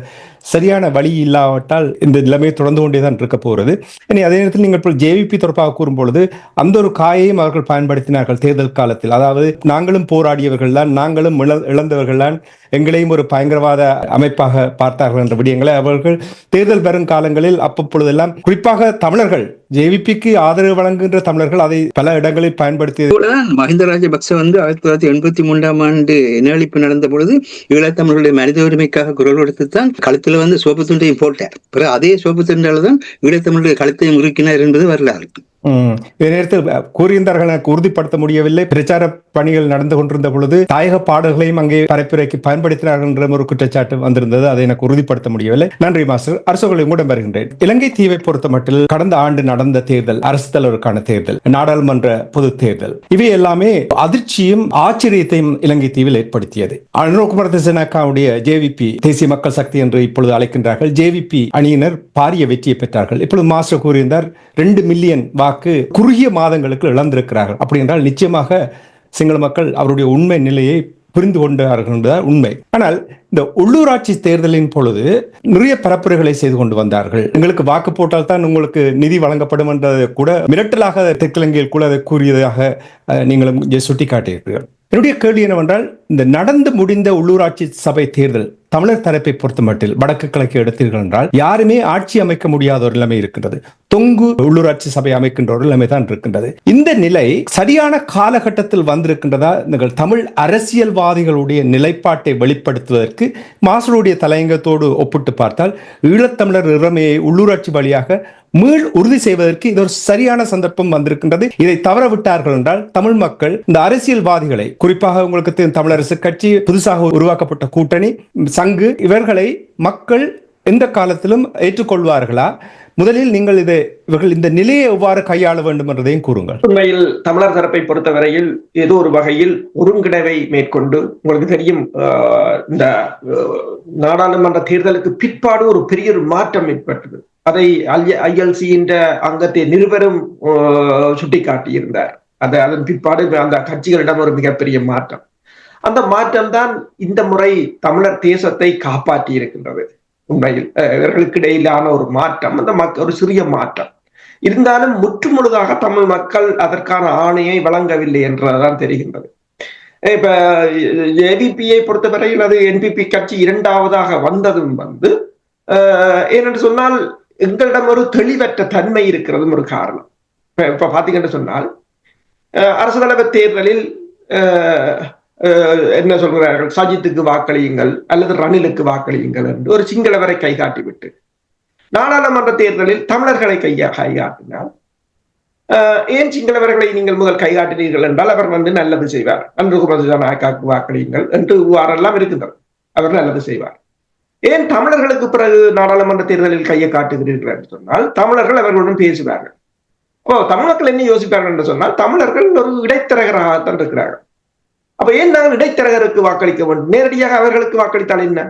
சரியான வழி இல்லாவிட்டால் இந்த நிலைமை தொடர்ந்து கொண்டேதான் இருக்க போகிறது. இனி அதே நேரத்தில் நீங்கள் இப்போ ஜேவிபி தொடர்பாக கூறும் பொழுது அந்த ஒரு காயையும் அவர்கள் பயன்படுத்தினார்கள் தேர்தல் காலத்தில். அதாவது நாங்களும் போராடியவர்கள் தான், நாங்களும் இழந்தவர்கள் தான், எங்களையும் ஒரு பயங்கரவாத அமைப்பாக பார்த்தார்கள் என்ற விடயங்களை அவர்கள் தேர்தல் வரும் காலங்களில் அப்பொழுதெல்லாம் குறிப்பாக தமிழர்கள் ஜேவிபிக்கு ஆதரவு வழங்குகின்ற தமிழர்கள் அதை பல இடங்களில் பயன்படுத்தியது. மஹிந்த ராஜபக்ச 1983ஆம் ஆண்டு இனஅழிப்பு நடந்த பொழுது ஈழத்தமிழர்களுடைய மனித உரிமைக்காக குரல் கொடுத்துத்தான் கழுத்துல சோப்பு துண்டையும் போட்டார். பிறகு அதே சோப்பு துண்டால தான் ஈழத்தமிழருடைய கழுத்தையும் உருக்கினார் என்பது வரலாறு. இதே நேரத்தில் கூறியிருந்தார்கள், எனக்கு உறுதிப்படுத்த முடியவில்லை. பிரச்சார பணிகள் நடந்து கொண்டிருந்த பொழுது தாயக பாடல்களையும் அங்கே பரப்புரைக்கு பயன்படுத்தினார்கள் என்ற ஒரு குற்றச்சாட்டு வந்திருந்தது. அதை எனக்கு உறுதிப்படுத்த முடியவில்லை. நன்றி மாஸ்டர். அரசுகளை கூட வருகின்றேன். இலங்கை தீவை பொறுத்த மட்டில் கடந்த ஆண்டு நடந்த தேர்தல், அரசு தலைவருக்கான தேர்தல், நாடாளுமன்ற பொது தேர்தல், இவை எல்லாமே அதிர்ச்சியும் ஆச்சரியத்தையும் இலங்கை தீவில் ஏற்படுத்தியது. அனுரகுமார திசாநாயக்காவுடைய ஜேவிபி, தேசிய மக்கள் சக்தி என்று இப்பொழுது அழைக்கின்றார்கள், ஜேவிபி அணியினர் பாரிய வெற்றியை பெற்றார்கள். இப்பொழுது மாஸ்டர் கூறியிருந்தார் 2 மில்லியன் வாக்கு குறுகிய மாதங்களுக்கு இழந்திருக்கிறார்கள். அப்படி என்றால் நிச்சயமாக சிங்கள மக்கள் அவருடைய உண்மை நிலையை புரிந்து கொண்டார்கள் என்பதால் உண்மை. ஆனால் இந்த உள்ளூராட்சி தேர்தலின் பொழுது நிறைய பரப்புரைகளை செய்து கொண்டு வந்தார்கள். எங்களுக்கு வாக்கு போட்டால் தான் உங்களுக்கு நிதி வழங்கப்படும் என்றதை கூட மிரட்டலாக தெற்கிலங்கையில் கூட அதை கூறியதாக நீங்களும் சுட்டிக்காட்டியிருக்கிறீர்கள். என்னுடைய கேள்வி என்னவென்றால், இந்த நடந்து முடிந்த உள்ளூராட்சி சபை தேர்தல் தமிழர் தரப்பை பொறுத்த மட்டில் வடக்கு கிழக்கு எடுத்தீர்கள் என்றால் யாருமே ஆட்சி அமைக்க முடியாத ஒரு நிலைமை இருக்கின்றது. தொங்கு உள்ளூராட்சி சபை அமைக்கின்ற ஒரு நிலைமை தான் இருக்கின்றது. இந்த நிலை சரியான காலகட்டத்தில் வந்திருக்கின்றதா? நீங்கள் தமிழ் அரசியல்வாதிகளுடைய நிலைப்பாட்டை வெளிப்படுத்துவதற்கு மாஸ்டருடைய தலையங்கத்தோடு ஒப்பிட்டு பார்த்தால் ஈழத்தமிழர் இறைமையை உள்ளூராட்சி வழியாக மீள் உறுதி செய்வதற்கு இது ஒரு சரியான சந்தர்ப்பம் வந்திருக்கின்றது. இதை தவற விட்டார்கள் என்றால் தமிழ் மக்கள் இந்த அரசியல்வாதிகளை, குறிப்பாக உங்களுக்கு தெரியும் தமிழரசு கட்சி, புதுசாக உருவாக்கப்பட்ட கூட்டணி, சங்கு, இவர்களை மக்கள் எந்த காலத்திலும் ஏற்றுக்கொள்வார்களா? முதலில் நீங்கள் இவர்கள் இந்த நிலையை எவ்வாறு கையாள வேண்டும் என்றதையும் கூறுங்கள். உண்மையில் தமிழர் தரப்பை பொறுத்தவரையில் ஏதோ ஒரு வகையில் ஒருங்கிணைவை மேற்கொண்டு, உங்களுக்கு தெரியும் இந்த நாடாளுமன்ற தேர்தலுக்கு பிற்பாடு ஒரு பெரிய ஒரு மாற்றம் ஏற்பட்டது. அதை ILC என்ற அங்கத்தை நிருபரும் சுட்டிக்காட்டியிருந்தார். அதன் பிற்பாடு அந்த கட்சிகளிடம் ஒரு மிகப்பெரிய மாற்றம். அந்த மாற்றம் தான் இந்த முறை தமிழர் தேசத்தை காப்பாற்றி இருக்கின்றது. உண்மையில் இவர்களுக்கு இடையிலான ஒரு மாற்றம், அந்த ஒரு சிறிய மாற்றம் இருந்தாலும் முற்றுமுழுதாக தமிழ் மக்கள் அதற்கான ஆணையை வழங்கவில்லை என்றுதான் தெரிகின்றது. இப்ப AVP-யை பொறுத்தவரையில் அது NPP கட்சி இரண்டாவதாக வந்ததும் ஏனென்று சொன்னால் எங்களிடம் ஒரு தெளிவற்ற தன்மை இருக்கிறதும் ஒரு காரணம். இப்ப பாத்தீங்கன்னு சொன்னால் அரசு தலைவர் தேர்தலில் என்ன சொல்கிறார்கள், சஜித்துக்கு வாக்களியுங்கள் அல்லது ரணிலுக்கு வாக்களியுங்கள் என்று ஒரு சிங்களவரை கைகாட்டிவிட்டு நாடாளுமன்ற தேர்தலில் தமிழர்களை கைகாட்டினால், ஏன் சிங்களவர்களை நீங்கள் முதல் கைகாட்டினீர்கள் என்றால் அவர் நல்லது செய்வார், அன்றுகுமாருக்கு வாக்களியுங்கள் என்று எல்லாம் இருக்கின்றது, அவர் நல்லது செய்வார். ஏன் தமிழர்களுக்கு பிறகு நாடாளுமன்ற தேர்தலில் கையை காட்டுகிறீர்கள் என்று சொன்னால் தமிழர்கள் அவர்களுடன் பேசுவார்கள். தமிழர்கள் என்ன யோசிப்பார்கள் என்று சொன்னால் தமிழர்கள் ஒரு இடைத்தரகராகத்தான் இருக்கிறார்கள். அப்ப ஏன் நாங்கள் இடைத்தரகருக்கு வாக்களிக்க வேண்டும், நேரடியாக அவர்களுக்கு வாக்களித்தால் என்ன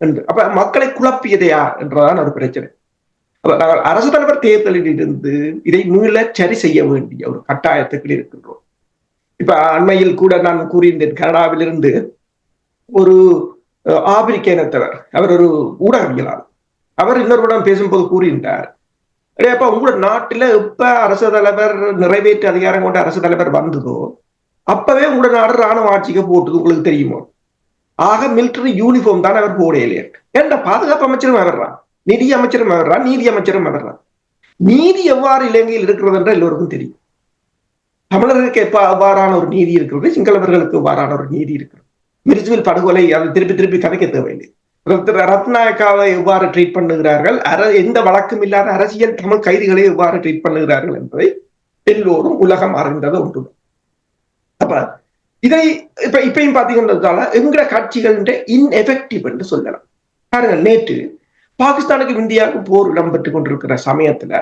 என்று அப்ப மக்களை குழப்பியதையா என்றதான் ஒரு பிரச்சனை. அப்ப நாங்கள் அரசு தலைவர் தேர்தலில் இருந்து இதை மீள சரி செய்ய வேண்டிய ஒரு கட்டாயத்துக்கு இருக்கின்றோம். இப்ப அண்மையில் கூட நான் கூறியிருந்தேன், கனடாவிலிருந்து ஒரு ஆப்பிரிக்க இனத்தவர், அவர் ஒரு ஊடகவியலாளர், அவர் இன்னொருடன் பேசும்போது கூறியிருந்தார், அப்ப உங்களோட நாட்டில எப்ப அரசு தலைவர் நிறைவேற்று அதிகாரம் கொண்ட அரசு தலைவர் வந்ததோ அப்பவே உங்களோட நாடு ராணுவ ஆட்சிக்கு போட்டது உங்களுக்கு தெரியுமோ, ஆக மிலிட்டரி யூனிஃபார்ம் தான் அவர் போடையிலே. ஏன்னா பாதுகாப்பு அமைச்சரும் அவர்றான், நிதி அமைச்சரும் அவர்றான், நீதி அமைச்சரும் அவர்றான். நீதி எவ்வாறு இலங்கையில் இருக்கிறது என்ற எல்லோருக்கும் தெரியும். தமிழர்களுக்கு எவ்வாறான ஒரு நீதி இருக்கிறது, சிங்களவர்களுக்கு எவ்வாறான ஒரு நீதி இருக்கிறது. மிர்சுவில் படுகொலை அதை திருப்பி கதைக்க தேவையில்லை. ரத்நாயக்காவை எவ்வாறு ட்ரீட் பண்ணுகிறார்கள், எந்த வழக்கும் இல்லாத அரசியல் தமிழ் கைதிகளை எவ்வாறு ட்ரீட் பண்ணுகிறார்கள் என்பதை எல்லோரும் உலகம் அறிந்தது ஒன்று. அப்ப இதை இப்பயும் பாத்தீங்கன்றதால எங்கட கட்சிகள் இன்எஃபெக்டிவ் என்று சொல்லலாம். பாருங்கள், நேற்று பாகிஸ்தானுக்கும் இந்தியாவுக்கும் போர் இடம்பெற்றுக் கொண்டிருக்கிற சமயத்துல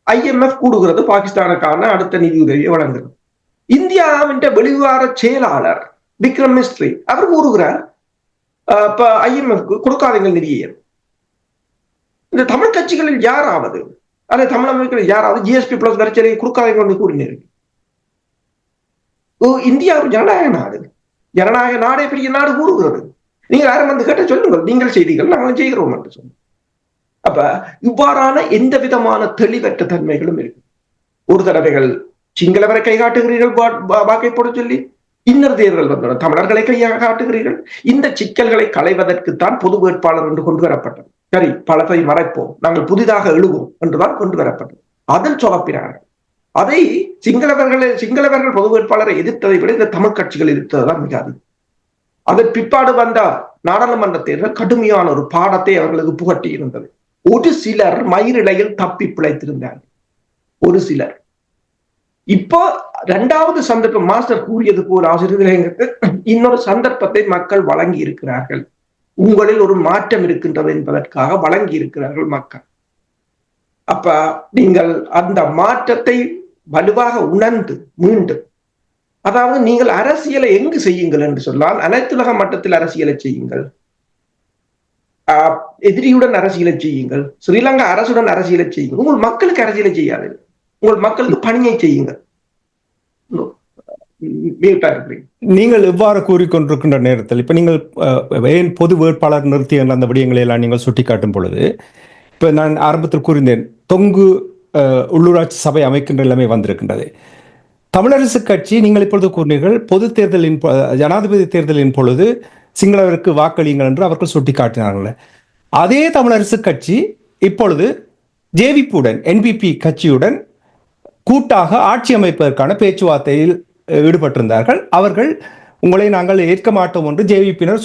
IMF கூடுகிறது, பாகிஸ்தானுக்கான அடுத்த நிதி உதவியை வழங்குகிறது. இந்தியாவின் வெளிவிவகார செயலாளர் விக்ரம் மிஸ்ரி அவர் கூறுகிறார், இப்ப IMF கொடுக்காதீங்க நிதியை. இந்த தமிழ் கட்சிகளில் யாராவது, அல்லது தமிழ் அமைப்புகளில் யாராவது GSP பிளஸ் வரிச்சலை கொடுக்காதீங்க கூறினீர்கள். இந்தியா ஒரு ஜனநாயக நாடு, ஜனநாயக நாடே பெரிய நாடு கூறுகிறது. நீங்கள் யாரும் கேட்ட சொல்லுங்கள், நீங்கள் செய்திகள் நாங்கள் செய்கிறோம் என்று சொல்லுங்க. அப்ப இவ்வாறான எந்த விதமான தெளிவற்ற தன்மைகளும் இருக்கு. ஒரு தடவைகள் சிங்களவரை கை காட்டுகிறீர்கள் வாக்கை போட சொல்லி, இன்னொரு தேர்தல் வந்தோம் தமிழர்களை கையாக காட்டுகிறீர்கள். இந்த சிக்கல்களை களைவதற்குத்தான் பொது வேட்பாளர் என்று கொண்டு வரப்பட்டது. சரி, பலத்தை மறைப்போம், நாங்கள் புதிதாக எழுவோம் என்றுதான் கொண்டு வரப்பட்டது. அதில் சொதப்பினார்கள். அதை சிங்களவர்கள் பொது வேட்பாளரை எதிர்த்ததை விட இந்த தமிழ் கட்சிகள் எதிர்த்ததுதான் மிக அதிகம். அதன் பிற்பாடு வந்த நாடாளுமன்ற தேர்தல் கடுமையான ஒரு பாடத்தை அவர்களுக்கு புகட்டி இருந்தது. ஒரு சிலர் மயிரிழையில் தப்பி பிழைத்திருந்தார்கள், ஒரு சிலர். இப்போ இரண்டாவது சந்தர்ப்பம், மாஸ்டர் கூறியது போல் ஆசிரியர்களுக்கு இன்னொரு சந்தர்ப்பத்தை மக்கள் வழங்கி இருக்கிறார்கள். உங்களில் ஒரு மாற்றம் இருக்கின்றது என்பதற்காக வழங்கி இருக்கிறார்கள் மக்கள். அப்ப நீங்கள் அந்த மாற்றத்தை வலுவாக உணர்ந்து மீண்டும், அதாவது நீங்கள் அரசியலை எங்கு செய்யுங்கள் என்று சொன்னால் அனைத்துலக மட்டத்தில் அரசியலை செய்யுங்கள், எதிரியுடன் அரசியலை செய்யுங்கள், ஸ்ரீலங்கா அரசுடன் அரசியலை செய்யுங்கள். உங்கள் மக்களுக்கு அரசியலை செய்யாது, உங்கள் மக்களுக்கு பணியை செய்யுங்கள். நீங்கள் எவ்வாறு கூறிக்கொண்டிருக்கின்ற நேரத்தில் இப்ப நீங்கள் ஏன் பொது வேட்பாளர் நிறுத்திய அந்த விடயங்களை எல்லாம் நீங்கள் சுட்டிக்காட்டும் பொழுது, இப்ப நான் ஆரம்பத்தில் கூறினேன், தொங்கு உள்ளூராட்சி சபை அமைக்கின்ற நிலைமை வந்திருக்கின்றது. தமிழரசு கட்சி நீங்கள் இப்பொழுது கூறினீர்கள், பொது தேர்தலின் ஜனாதிபதி தேர்தலின் பொழுது சிங்களவருக்கு வாக்களியுங்கள் என்று அவர்கள் சுட்டிக்காட்டினார்கள். அதே தமிழரசு கட்சி இப்பொழுது ஜேவிபியுடன், NPP கட்சியுடன் கூட்டாக ஆட்சி அமைப்பதற்கான பேச்சுவார்த்தையில் ஈடுபட்டிருந்தார்கள். அவர்கள் உங்களை நாங்கள் ஏற்க மாட்டோம் என்று ஜேவிபியினர்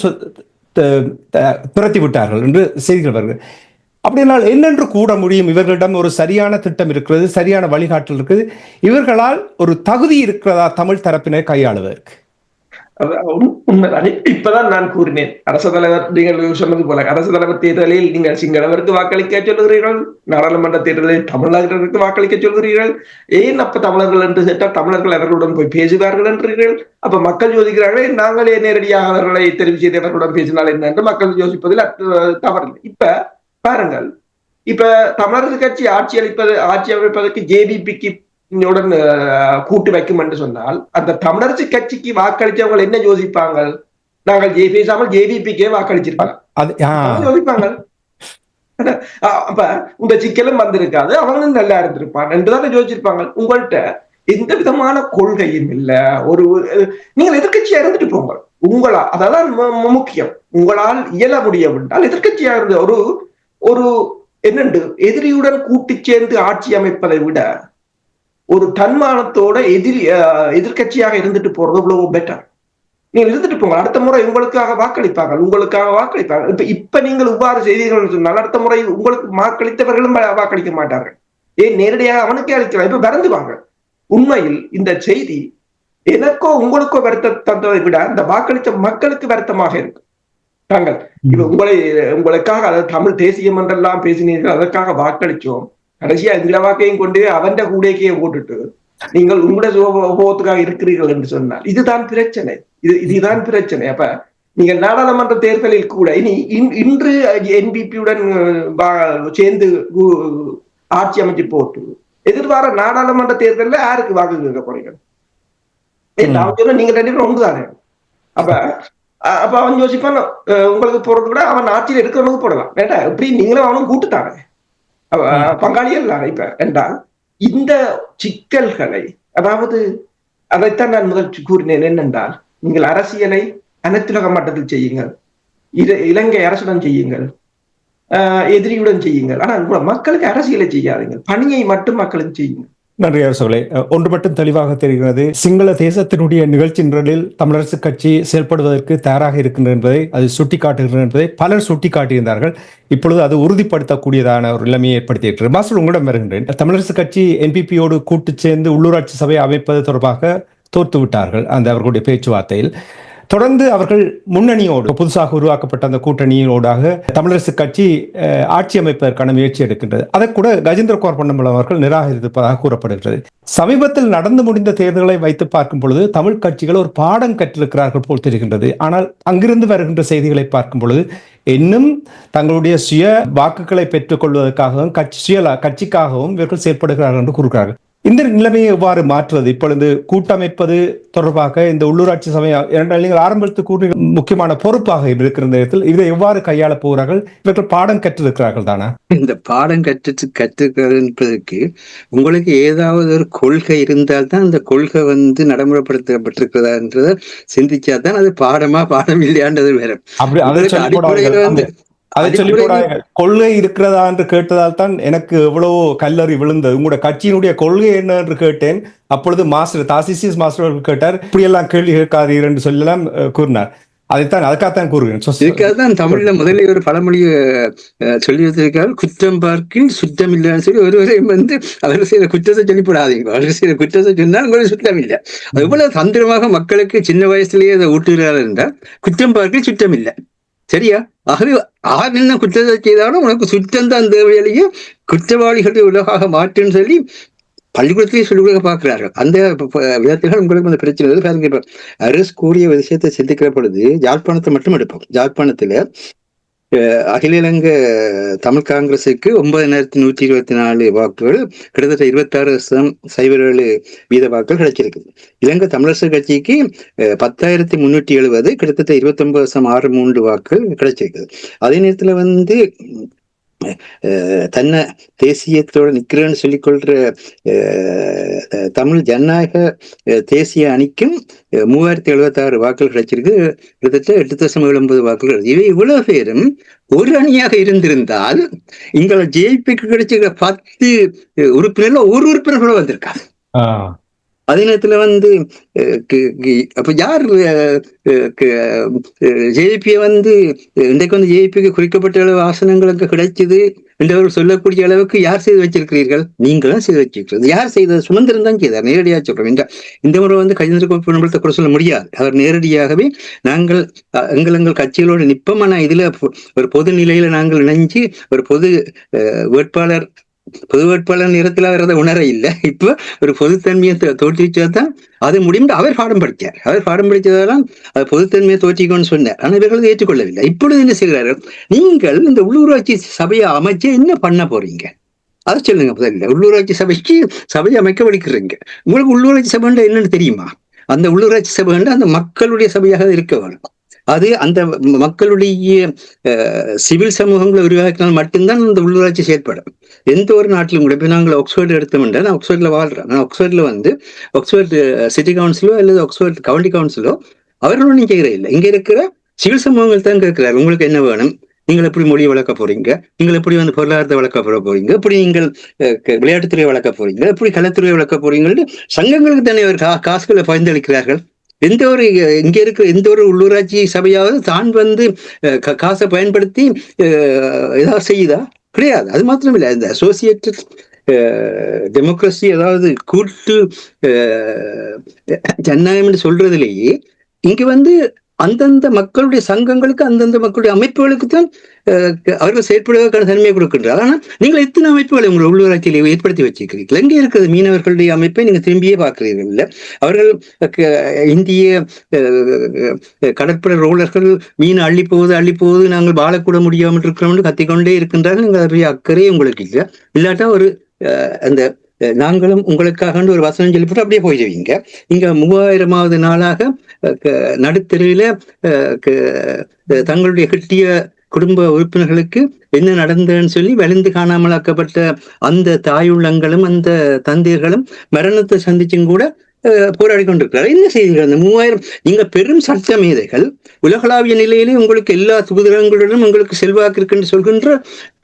துரத்தி விட்டார்கள் என்று செய்திகள் வருகிறது. அப்படினால் என்னென்று கூற முடியும்? இவர்களிடம் ஒரு சரியான திட்டம் இருக்கிறது, சரியான வழிகாட்டல் இருக்குது. இவர்களால் ஒரு தகுதி இருக்கிறதா தமிழ் தரப்பினை கையாளுவதற்கு? உண்மைதான். இப்பதான் நான் கூறினேன், அரசு தலைவர் நீங்கள் சொன்னது போல அரசு தலைவர் தேர்தலில் நீங்கள் சிங்களவருக்கு வாக்களிக்க சொல்லுகிறீர்கள், நாடாளுமன்ற தேர்தலில் தமிழர்களுக்கு வாக்களிக்க சொல்கிறீர்கள். ஏன் அப்ப தமிழர்கள் என்று கேட்டால் தமிழர்கள் அவர்களுடன் போய் பேசுவார்கள் என்றீர்கள். அப்ப மக்கள் யோசிக்கிறார்களே, நாங்களே நேரடியாக அவர்களை தெரிவு செய்து அவர்களுடன் பேசினால் என்ன என்று மக்கள் யோசிப்பதில் தவறில்லை. இப்ப பாருங்கள், இப்ப தமிழரசு கட்சி ஆட்சி அமைப்பதற்கு ஜேவிபிக்கு உடன் கூட்டு வைக்கும் என்று சொன்னால் அந்த தமிழரசு கட்சிக்கு வாக்களிச்சவங்க என்ன யோசிப்பாங்க? நாங்கள் பேசாமல் ஜேவிபிக்கே வாக்களிச்சிருப்பாங்க யோசிப்பாங்க. அப்ப இந்த சிக்கலும் வந்திருக்காது, அவங்களும் நல்லா இருந்திருப்பாங்க என்றுதான் யோசிச்சிருப்பாங்க. உங்கள்கிட்ட எந்த விதமான கொள்கையும் இல்ல. நீங்கள் எதிர்கட்சியா இருந்துட்டு போங்க, அதான் முக்கியம். உங்களால் இயல முடியவிட்டால் எதிர்கட்சியா இருந்த ஒரு என்னண்டு எதிரியுடன் கூட்டு சேர்ந்து ஆட்சி அமைப்பதை விட ஒரு தன்மானத்தோட எதிர்கட்சியாக இருந்துட்டு போறது இவ்வளவு பெட்டர். நீங்க இருந்துட்டு போங்க, அடுத்த முறை உங்களுக்காக வாக்களிப்பாங்க. இப்ப நீங்கள் இவ்வாறு செய்தீர்கள் சொன்னால் அடுத்த முறை உங்களுக்கு வாக்களித்தவர்களும் வாக்களிக்க மாட்டார்கள். ஏன் நேரடியாக அவனுக்கே அளிக்கலாம். இப்ப வருந்துவாங்க. உண்மையில் இந்த செய்தி எனக்கோ உங்களுக்கோ வருத்த தந்ததை விட இந்த வாக்களித்த மக்களுக்கு வருத்தமாக இருக்கு. தாங்கள் இப்ப உங்களுக்காக அதாவது தமிழ் தேசியம் என்றெல்லாம் பேசினீர்கள், அதற்காக வாக்களிச்சோம். கடைசியா இந்த வாக்கையும் கொண்டு அவன் கூடையே போட்டுட்டு நீங்கள் உங்களோட சுகபோகத்துக்காக இருக்கிறீர்கள் என்று சொன்னால் இதுதான் பிரச்சனை. இதுதான் பிரச்சனை. அப்ப நீங்கள் நாடாளுமன்ற தேர்தலில் கூட இன்று என்பிபியுடன் சேர்ந்து ஆட்சி அமைச்சு போட்டு எதிர்வார நாடாளுமன்ற தேர்தலில் யாருக்கு வாக்கு கேட்க போறீங்க? நீங்க ரெண்டு பேரும் ஒன்றுதானே. அப்ப அவன் யோசிப்பான், உங்களுக்கு போறது கூட அவன் ஆட்சியில் இருக்கிறவனுக்கு போடலாம். வேண்டா இப்படி நீங்களும் அவனும் கூட்டுத்தானே பங்காளிகள் இப்ப என்றால் இந்த சிக்கல்களை, அதாவது அதைத்தான் நான் முதல் கூறினேன். என்னென்றால் நீங்கள் அரசியலை அனைத்துலக மட்டத்தில் செய்யுங்கள், இலங்கை அரசுடன் செய்யுங்கள், எதிரியுடன் செய்யுங்கள். ஆனா மக்களுக்கு அரசியலை செய்யாதீங்க, பணியை மட்டும் மக்களுக்கு செய்யுங்கள். நன்றி அரசர்களே. ஒன்று மட்டும் தெளிவாக தெரிகிறது, சிங்கள தேசத்தினுடைய நிகழ்ச்சி நிரலில் தமிழரசு கட்சி செயல்படுவதற்கு தயாராக இருக்கின்றது என்பதை அது சுட்டிக்காட்டுகிறது என்பதை பலர் சுட்டிக்காட்டியிருந்தார்கள். இப்பொழுது அது உறுதிப்படுத்தக்கூடியதான ஒரு நிலைமையை ஏற்படுத்தியிருக்கிறது. மாஸ்டர், உங்களிடம் வருகின்றேன். தமிழரசு கட்சி என்பிபியோடு கூட்டு சேர்ந்து உள்ளூராட்சி சபை அமைப்பது தொடர்பாக தோற்று விட்டார்கள் அந்த அவர்களுடைய பேச்சுவார்த்தையில். தொடர்ந்து அவர்கள் முன்னணியோடு புதுசாக உருவாக்கப்பட்ட அந்த கூட்டணியோடாக தமிழரசு கட்சி ஆட்சி அமைப்பதற்கான முயற்சி எடுக்கின்றது. அதை கூட கஜேந்திரகுமார் பொன்னம்பலம் அவர்கள் நிராகரிப்பதாக கூறப்படுகிறது. சமீபத்தில் நடந்து முடிந்த தேர்தல்களை வைத்து பார்க்கும் பொழுது தமிழ் கட்சிகள் ஒரு பாடம் கற்றிருக்கிறார்கள் போல் தெரிகின்றது. ஆனால் அங்கிருந்து வருகின்ற செய்திகளை பார்க்கும் பொழுது இன்னும் தங்களுடைய சுய வாக்குகளை பெற்றுக் கொள்வதற்காகவும் கட்சிக்காகவும் இவர்கள் செயல்படுகிறார்கள் என்று கூறுகிறார்கள். இந்த நிலைமையை எவ்வாறு மாற்றுவது? இப்பொழுது கூட்டமைப்பது தொடர்பாக இந்த உள்ளூராட்சி சபை நீங்கள் ஆரம்பத்தில் கூறிய முக்கியமான பொறுப்பாக இருக்கிற நேரத்தில் இதை எவ்வாறு கையாள போகிறார்கள்? இவர்கள் பாடம் கற்றிருக்கிறார்கள் தானா? இந்த பாடம் கற்றுக்கிறதுக்கு உங்களுக்கு ஏதாவது ஒரு கொள்கை இருந்தால்தான் அந்த கொள்கை நடைமுறைப்படுத்தப்பட்டிருக்கிறதா என்றதை சிந்திச்சாதான் அது பாடம் இல்லையான்றது வேற. அதை சொல்லி கொள்கை இருக்கிறதா என்று கேட்டதால் தான் எனக்கு எவ்வளவோ கல்லறி விழுந்தது. உங்களோட கட்சியினுடைய கொள்கை என்ன என்று கேட்டேன். அப்பொழுது மாஸ்டர் தாசிசிஸ் மாஸ்டர் அவர்கள் கேட்டார், இப்படி எல்லாம் கேள்வி கேட்காதீர்கள் என்று சொல்லலாம் கூறினார். அதுக்காகத்தான் கூறுகிறேன். இதுக்காகத்தான் தமிழ்ல முதலே ஒரு பழமொழியை சொல்லி வச்சிருக்காரு, குற்றம் பார்க்கின் சுத்தம் இல்லைன்னு சொல்லி ஒருவரையும் அவர் செய்த குற்றத்தை சொல்லிப்படாதீங்க, அவர் செய்த குற்றத்தை சொன்னால் உங்களுக்கு சுத்தம் இல்லை. அது இவ்வளவு தந்திரமாக மக்களுக்கு சின்ன வயசுலயே அதை ஊட்டுகிறார் என்றால் குற்றம் பார்க்கின் சுத்தம் இல்லை. சரியா? ஆகவே என்ன குற்றத்தை செய்தாலும் உனக்கு சுற்றம் தான் தேவையிலேயே குற்றவாளிகளுடைய உலகாக மாற்றுன்னு சொல்லி பள்ளிக்கூடத்திலேயே சொல்லிக் கொடுக்க பார்க்கிறார்கள். அந்த விதத்தில் உங்களுக்கு அந்த பிரச்சனை பாருங்க. அரசு கூடிய விஷயத்தை சிந்திக்கிற பொழுது யாழ்ப்பாணத்தை மட்டும் எடுப்போம். யாழ்ப்பாணத்துல அகில இலங்கை தமிழ் காங்கிரசுக்கு 9,124 வாக்குகள், கிட்டத்தட்ட 26.07 வீத வாக்குகள் கிடைச்சிருக்குது. இலங்கை தமிழரசு கட்சிக்கு 10,370, கிட்டத்தட்ட 29.63 வாக்குகள் கிடைச்சிருக்குது. அதே நேரத்துல தன்னை தேசியத்தோட நிக்கிறேன்னு சொல்லிக்கொள்ற தமிழ் ஜனநாயக தேசிய அணிக்கும் 3,076 வாக்குகள் கிடைச்சிருக்கு. கிட்டத்தட்ட 8.79 வாக்குகள். இவை இவ்வளவு பேரும் ஒரு அணியாக இருந்திருந்தால் எங்களை ஜேபிக்கு கிடைச்சிருக்க 10 உறுப்பினர்ல ஒரு உறுப்பினர் கூட வந்திருக்காங்க. அதே நேரத்துல அப்ப யார் ஜேபியை இன்றைக்கு ஜேபிக்கு குறிக்கப்பட்ட அளவு ஆசனங்களுக்கு கிடைச்சது என்றவர்கள் சொல்லக்கூடிய அளவுக்கு யார் செய்து வச்சிருக்கிறீர்கள்? நீங்களும் செய்து வச்சிருக்கிறது. யார் செய்தது? சுமந்திரன் தான் செய்தார். நேரடியாக சொல்றோம். இந்த முறை வந்து கஜேந்திர குமார் கூட சொல்ல முடியாது. அவர் நேரடியாகவே நாங்கள் எங்கள் கட்சிகளோடு நிற்போம், ஆனா இதுல ஒரு பொது நிலையில நாங்கள் இணைஞ்சு ஒரு பொது வேட்பாளர் நேரத்தில் அவர் அதை உணர இல்லை. இப்போ ஒரு பொதுத்தன்மையை தோற்றுவிச்சதான் அது முடியும். அவர் பாடம் படித்தார். அவர் பாடம் படித்ததெல்லாம் அது பொதுத்தன்மையை தோற்றிக்கணும்னு சொன்னார். ஆனால் இவர்கள் ஏற்றுக்கொள்ளவில்லை. இப்பொழுது என்ன செய்கிறார்கள்? நீங்கள் இந்த உள்ளூராட்சி சபையை அமைச்சு என்ன பண்ண போறீங்க? அதை சொல்லுங்க. முதல்ல உள்ளூராட்சி சபையை அமைக்க வலிக்கிறீங்க. உங்களுக்கு உள்ளூராட்சி சபை என்னன்னு தெரியுமா? அந்த உள்ளூராட்சி சபை அந்த மக்களுடைய சபையாக இருக்க வேணும். அது அந்த மக்களுடைய சிவில் சமூகங்களை உருவாக்கினால் மட்டும்தான் அந்த உள்ளூராட்சி செயல்படும். எந்த ஒரு நாட்டிலும் கூட. இப்போ நாங்கள் ஆக்ஸ்போர்ட் எடுத்தோம்னா, நான் ஆக்ஸ்போர்ட்ல வாழ்றேன். நான் ஆக்ஸ்போர்ட்ல வந்து ஆக்ஸ்போர்ட் சிட்டி கவுன்சிலோ அல்லது ஆக்ஸ்போர்ட் கவுண்டி கவுன்சிலோ அவர்களும் நீங்க இல்லை. இங்க இருக்கிற சிவில் சமூகங்கள் தான் கேட்கிறார், உங்களுக்கு என்ன வேணும், நீங்கள் எப்படி மொழியை வளர்க்க போறீங்க, நீங்கள் எப்படி வந்து பொருளாதாரத்தை வளர்க்க போறீங்க, எப்படி நீங்கள் விளையாட்டுத்துறையை வளர்க்க போறீங்க, எப்படி கலைத்துறையை வளர்க்க போறீங்கன்னு சங்கங்களுக்கு தானே அவர் காசுகளை பகிர்ந்தளிக்கிறார்கள். எந்த ஒரு இங்க இருக்கிற எந்த ஒரு உள்ளூராட்சி சபையாவது தான் வந்து காசை பயன்படுத்தி ஏதாவது செய்யுதா? கிடையாது. அது மாத்திரம் இல்லை, இந்த அசோசியேட்டட் டெமோக்ரஸி, அதாவது கூட்டு ஜனநாயகம் சொல்றதுலேயே இங்க வந்து அந்தந்த மக்களுடைய சங்கங்களுக்கு அந்தந்த மக்களுடைய அமைப்புகளுக்கு தான் அவர்கள் செயற்படுவதற்கான தன்மையை கொடுக்கின்றார். ஆனால் நீங்கள் எத்தனை அமைப்புகளை உங்கள் உள்ளூராட்சியில் ஏற்படுத்தி வச்சிருக்கிறீர்கள்? எங்கே இருக்கிறது மீனவர்களுடைய அமைப்பை நீங்க திரும்பியே பார்க்கிறீர்கள் இல்லை? அவர்கள் இந்திய கடற்படை ரோலர்கள் மீன் அள்ளி போகுது நாங்கள் வாழக்கூட முடியாமல் இருக்கிறோம் கத்திக்கொண்டே இருக்கின்றார்கள். நீங்கள் அதை அக்கறை உங்களுக்கு இல்லை. இல்லாட்டா ஒரு அந்த நாங்களும் உங்களுக்காக ஒரு வசனம் சொல்லிவிட்டு அப்படியே போயிடுவீங்க. இங்க 3000வது நாளாக நடுத்தெருவில தங்களுடைய கிட்டிய குடும்ப உறுப்பினர்களுக்கு என்ன நடந்ததுன்னு சொல்லி வலிந்து காணாமலாக்கப்பட்ட அந்த தாயுள்ளங்களும் அந்த தந்தையர்களும் மரணத்தை சந்திச்சும் கூட போராடி கொண்டிருக்கிறார். என்ன செய்தீர்கள்? அந்த 3000 நீங்க பெரும் சட்ட மேதைகள், உலகளாவிய நிலையிலே உங்களுக்கு எல்லா சுதந்திரங்களுடனும் உங்களுக்கு செல்வாக்கு இருக்குன்னு சொல்கின்ற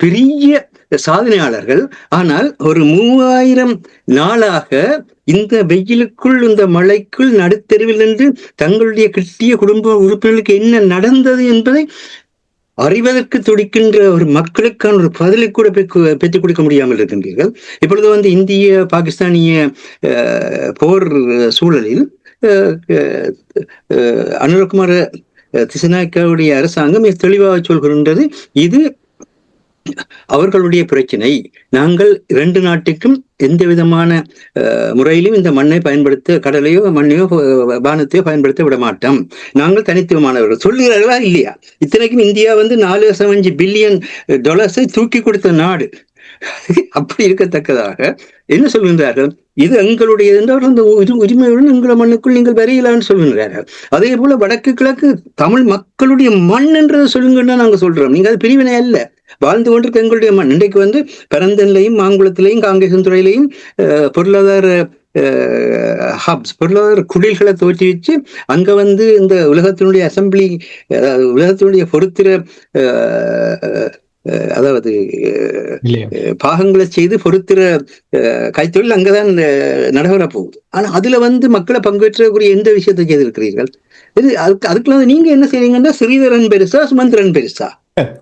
பெரிய சாதனையாளர்கள். ஆனால் ஒரு 3000 நாளாக இந்த வெயிலுக்குள் இந்த மழைக்குள் நடுத்தெருவில் நின்று தங்களுடைய கிட்டிய குடும்ப உறுப்பினர்களுக்கு என்ன நடந்தது என்பதை அறிவதற்கு துடிக்கின்ற ஒரு மக்களுக்கான ஒரு பதிலை கூட பெற்றுக் கொடுக்க முடியாமல் இருக்கின்றீர்கள். இப்பொழுது வந்து இந்திய பாகிஸ்தானிய போர் சூழலில் அனுரகுமார திசநாயக்காவுடைய அரசாங்கம் தெளிவாக சொல்கின்றது, இது அவர்களுடைய பிரச்சனை. நாங்கள் 2 நாட்டுக்கும் எந்த விதமான முறையிலும் இந்த மண்ணை பயன்படுத்த, கடலையோ மண்ணையோ வானத்தையோ பயன்படுத்த விட மாட்டோம். நாங்கள் தனித்துவமானவர்கள் சொல்லுகிறார்களா இல்லையா? இத்தனைக்கும் இந்தியா வந்து $4.5 பில்லியன் தூக்கி கொடுத்த நாடு. அப்படி இருக்கத்தக்கதாக என்ன சொல்கின்றார்கள்? இது எங்களுடைய உரிமையுடன் எங்களை மண்ணுக்குள் நீங்கள் வரையலான்னு சொல்கின்றார்கள். அதே போல வடக்கு கிழக்கு தமிழ் மக்களுடைய மண் என்றதை சொல்லுங்கன்னா நாங்க சொல்றோம். நீங்க அது பிரிவினை அல்ல, வாழ்ந்து கொண்டிருக்க எங்களுடைய மண். இன்றைக்கு வந்து பரந்தன்லையும் மாங்குளத்திலையும் காங்கேசந்துறையிலையும் பொருளாதார ஹப்ஸ், பொருளாதார குடில்களை தோற்றுவிச்சு அங்க வந்து இந்த உலகத்தினுடைய அசம்பிளி, உலகத்தினுடைய பொறுத்திர அதாவது பாகங்களை செய்து பொறுத்திர கைத்தொழில் அங்கதான் நடைபெற போகுது. ஆனா அதுல வந்து மக்களை பங்கேற்றக்கூடிய எந்த விஷயத்தை செய்திருக்கிறீர்கள்? அதுக்குள்ள நீங்க என்ன செய்றீங்கன்னா, ஸ்ரீதரன் பெருசா சுமந்திரன் பெருசா?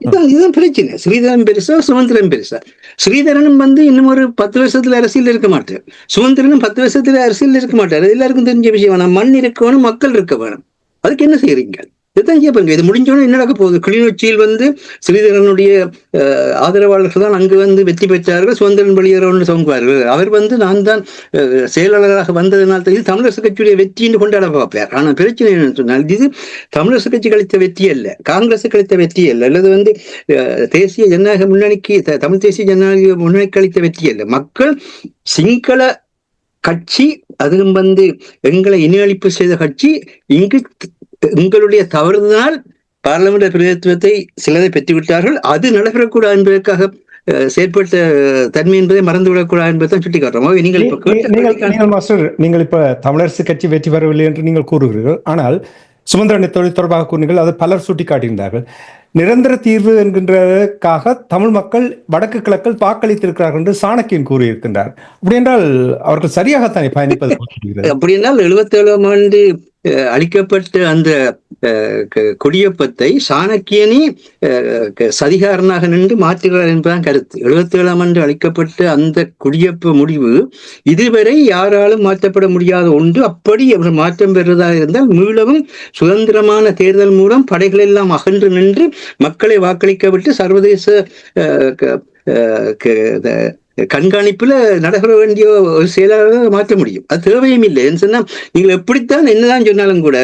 இதுதான் பிரச்சனை. ஸ்ரீதரன் பெருசா சுமந்திரன் பெருசா? ஸ்ரீதரனும் வந்து இன்னும் ஒரு 10 வருஷத்துல அரசியல் இருக்க மாட்டார், சுமந்திரனும் 10 வருஷத்துல அரசியல் இருக்க மாட்டார். எல்லாருக்கும் தெரிஞ்ச விஷயம். வேணும், மண் இருக்க வேணும், மக்கள் இருக்க வேணும். அதுக்கு என்ன செய்யறீங்க? இதுதான் கேட்பாங்க. இது முடிஞ்சோன்னா என்ன நடக்க போகுது? கிளிநொச்சியில் வந்து ஸ்ரீதரனுடைய ஆதரவாளர்கள் தான் அங்கு வந்து வெற்றி பெற்றார்கள், சுதந்திரன் வெளியேறோன்னு சொல்வார்கள். அவர் வந்து நான் தான் செயலாளராக வந்ததுனால இது தமிழரசு கட்சியுடைய வெற்றின்னு கொண்டாட பார்ப்பார். ஆனா பிரச்சனை என்னன்னு சொன்னால், இது தமிழரசு கட்சி கழித்த வெற்றி அல்ல, காங்கிரஸ் கழித்த வெற்றி அல்ல, அல்லது வந்து தேசிய ஜனநாயக முன்னணிக்கு, தமிழ் தேசிய ஜனநாயக முன்னணிக்கு அளித்த வெற்றி அல்ல. மக்கள் சிங்கள கட்சி, அதுவும் வந்து எங்களை இனஅழிப்பு செய்த கட்சி, இங்கு உங்களுடைய தவறுதனால் பாராளுமன்ற பிரதிநிதித்துவத்தை சிலரை பெற்றுவிட்டார்கள். அது நடைபெறக்கூடாது என்பதற்காக செயற்பட்ட தன்மை என்பதை மறந்துவிடக்கூடாது என்பதை சுட்டி காட்டுறோம். நீங்கள் இப்ப தமிழரசு கட்சி வெற்றி பெறவில்லை என்று நீங்கள் கூறுகிறீர்கள். ஆனால் சுமந்திரன் தொடர்பாக கூறினீர்கள், அது பலர் சுட்டிக்காட்டியிருந்தார்கள். நிரந்தர தீர்வு என்கின்றதற்காக தமிழ் மக்கள் வடக்கு கிழக்கில் வாக்களித்திருக்கிறார்கள் என்று சாணக்கியன் கூறியிருக்கின்றார். அப்படி என்றால் அவர்கள் சரியாகத்தானே பயணிப்பது? அப்படி என்றால் 77ஆம் ஆண்டு அளிக்கப்பட்ட அந்த குடியேற்றத்தை சாணக்கியனே சதிகாரனாக நின்று மாற்றுகிறார் என்பதுதான் கருத்து. 77ஆம் ஆண்டு அளிக்கப்பட்ட அந்த குடியேற்ற முடிவு இதுவரை யாராலும் மாற்றப்பட முடியாத ஒன்று. அப்படி அவர் மாற்றம் பெறுவதாக இருந்தால் மீளவும் சுதந்திரமான தேர்தல் மூலம் படைகள் எல்லாம் அகன்று நின்று மக்களை வாக்களிக்க விட்டு சர்வதேச கண்காணிப்புல நடைபெற வேண்டிய ஒரு செயலாளராக மாற்ற முடியும். அது தேவையும் இல்லை. சொன்னா நீங்கள் எப்படித்தான் என்னதான் சொன்னாலும் கூட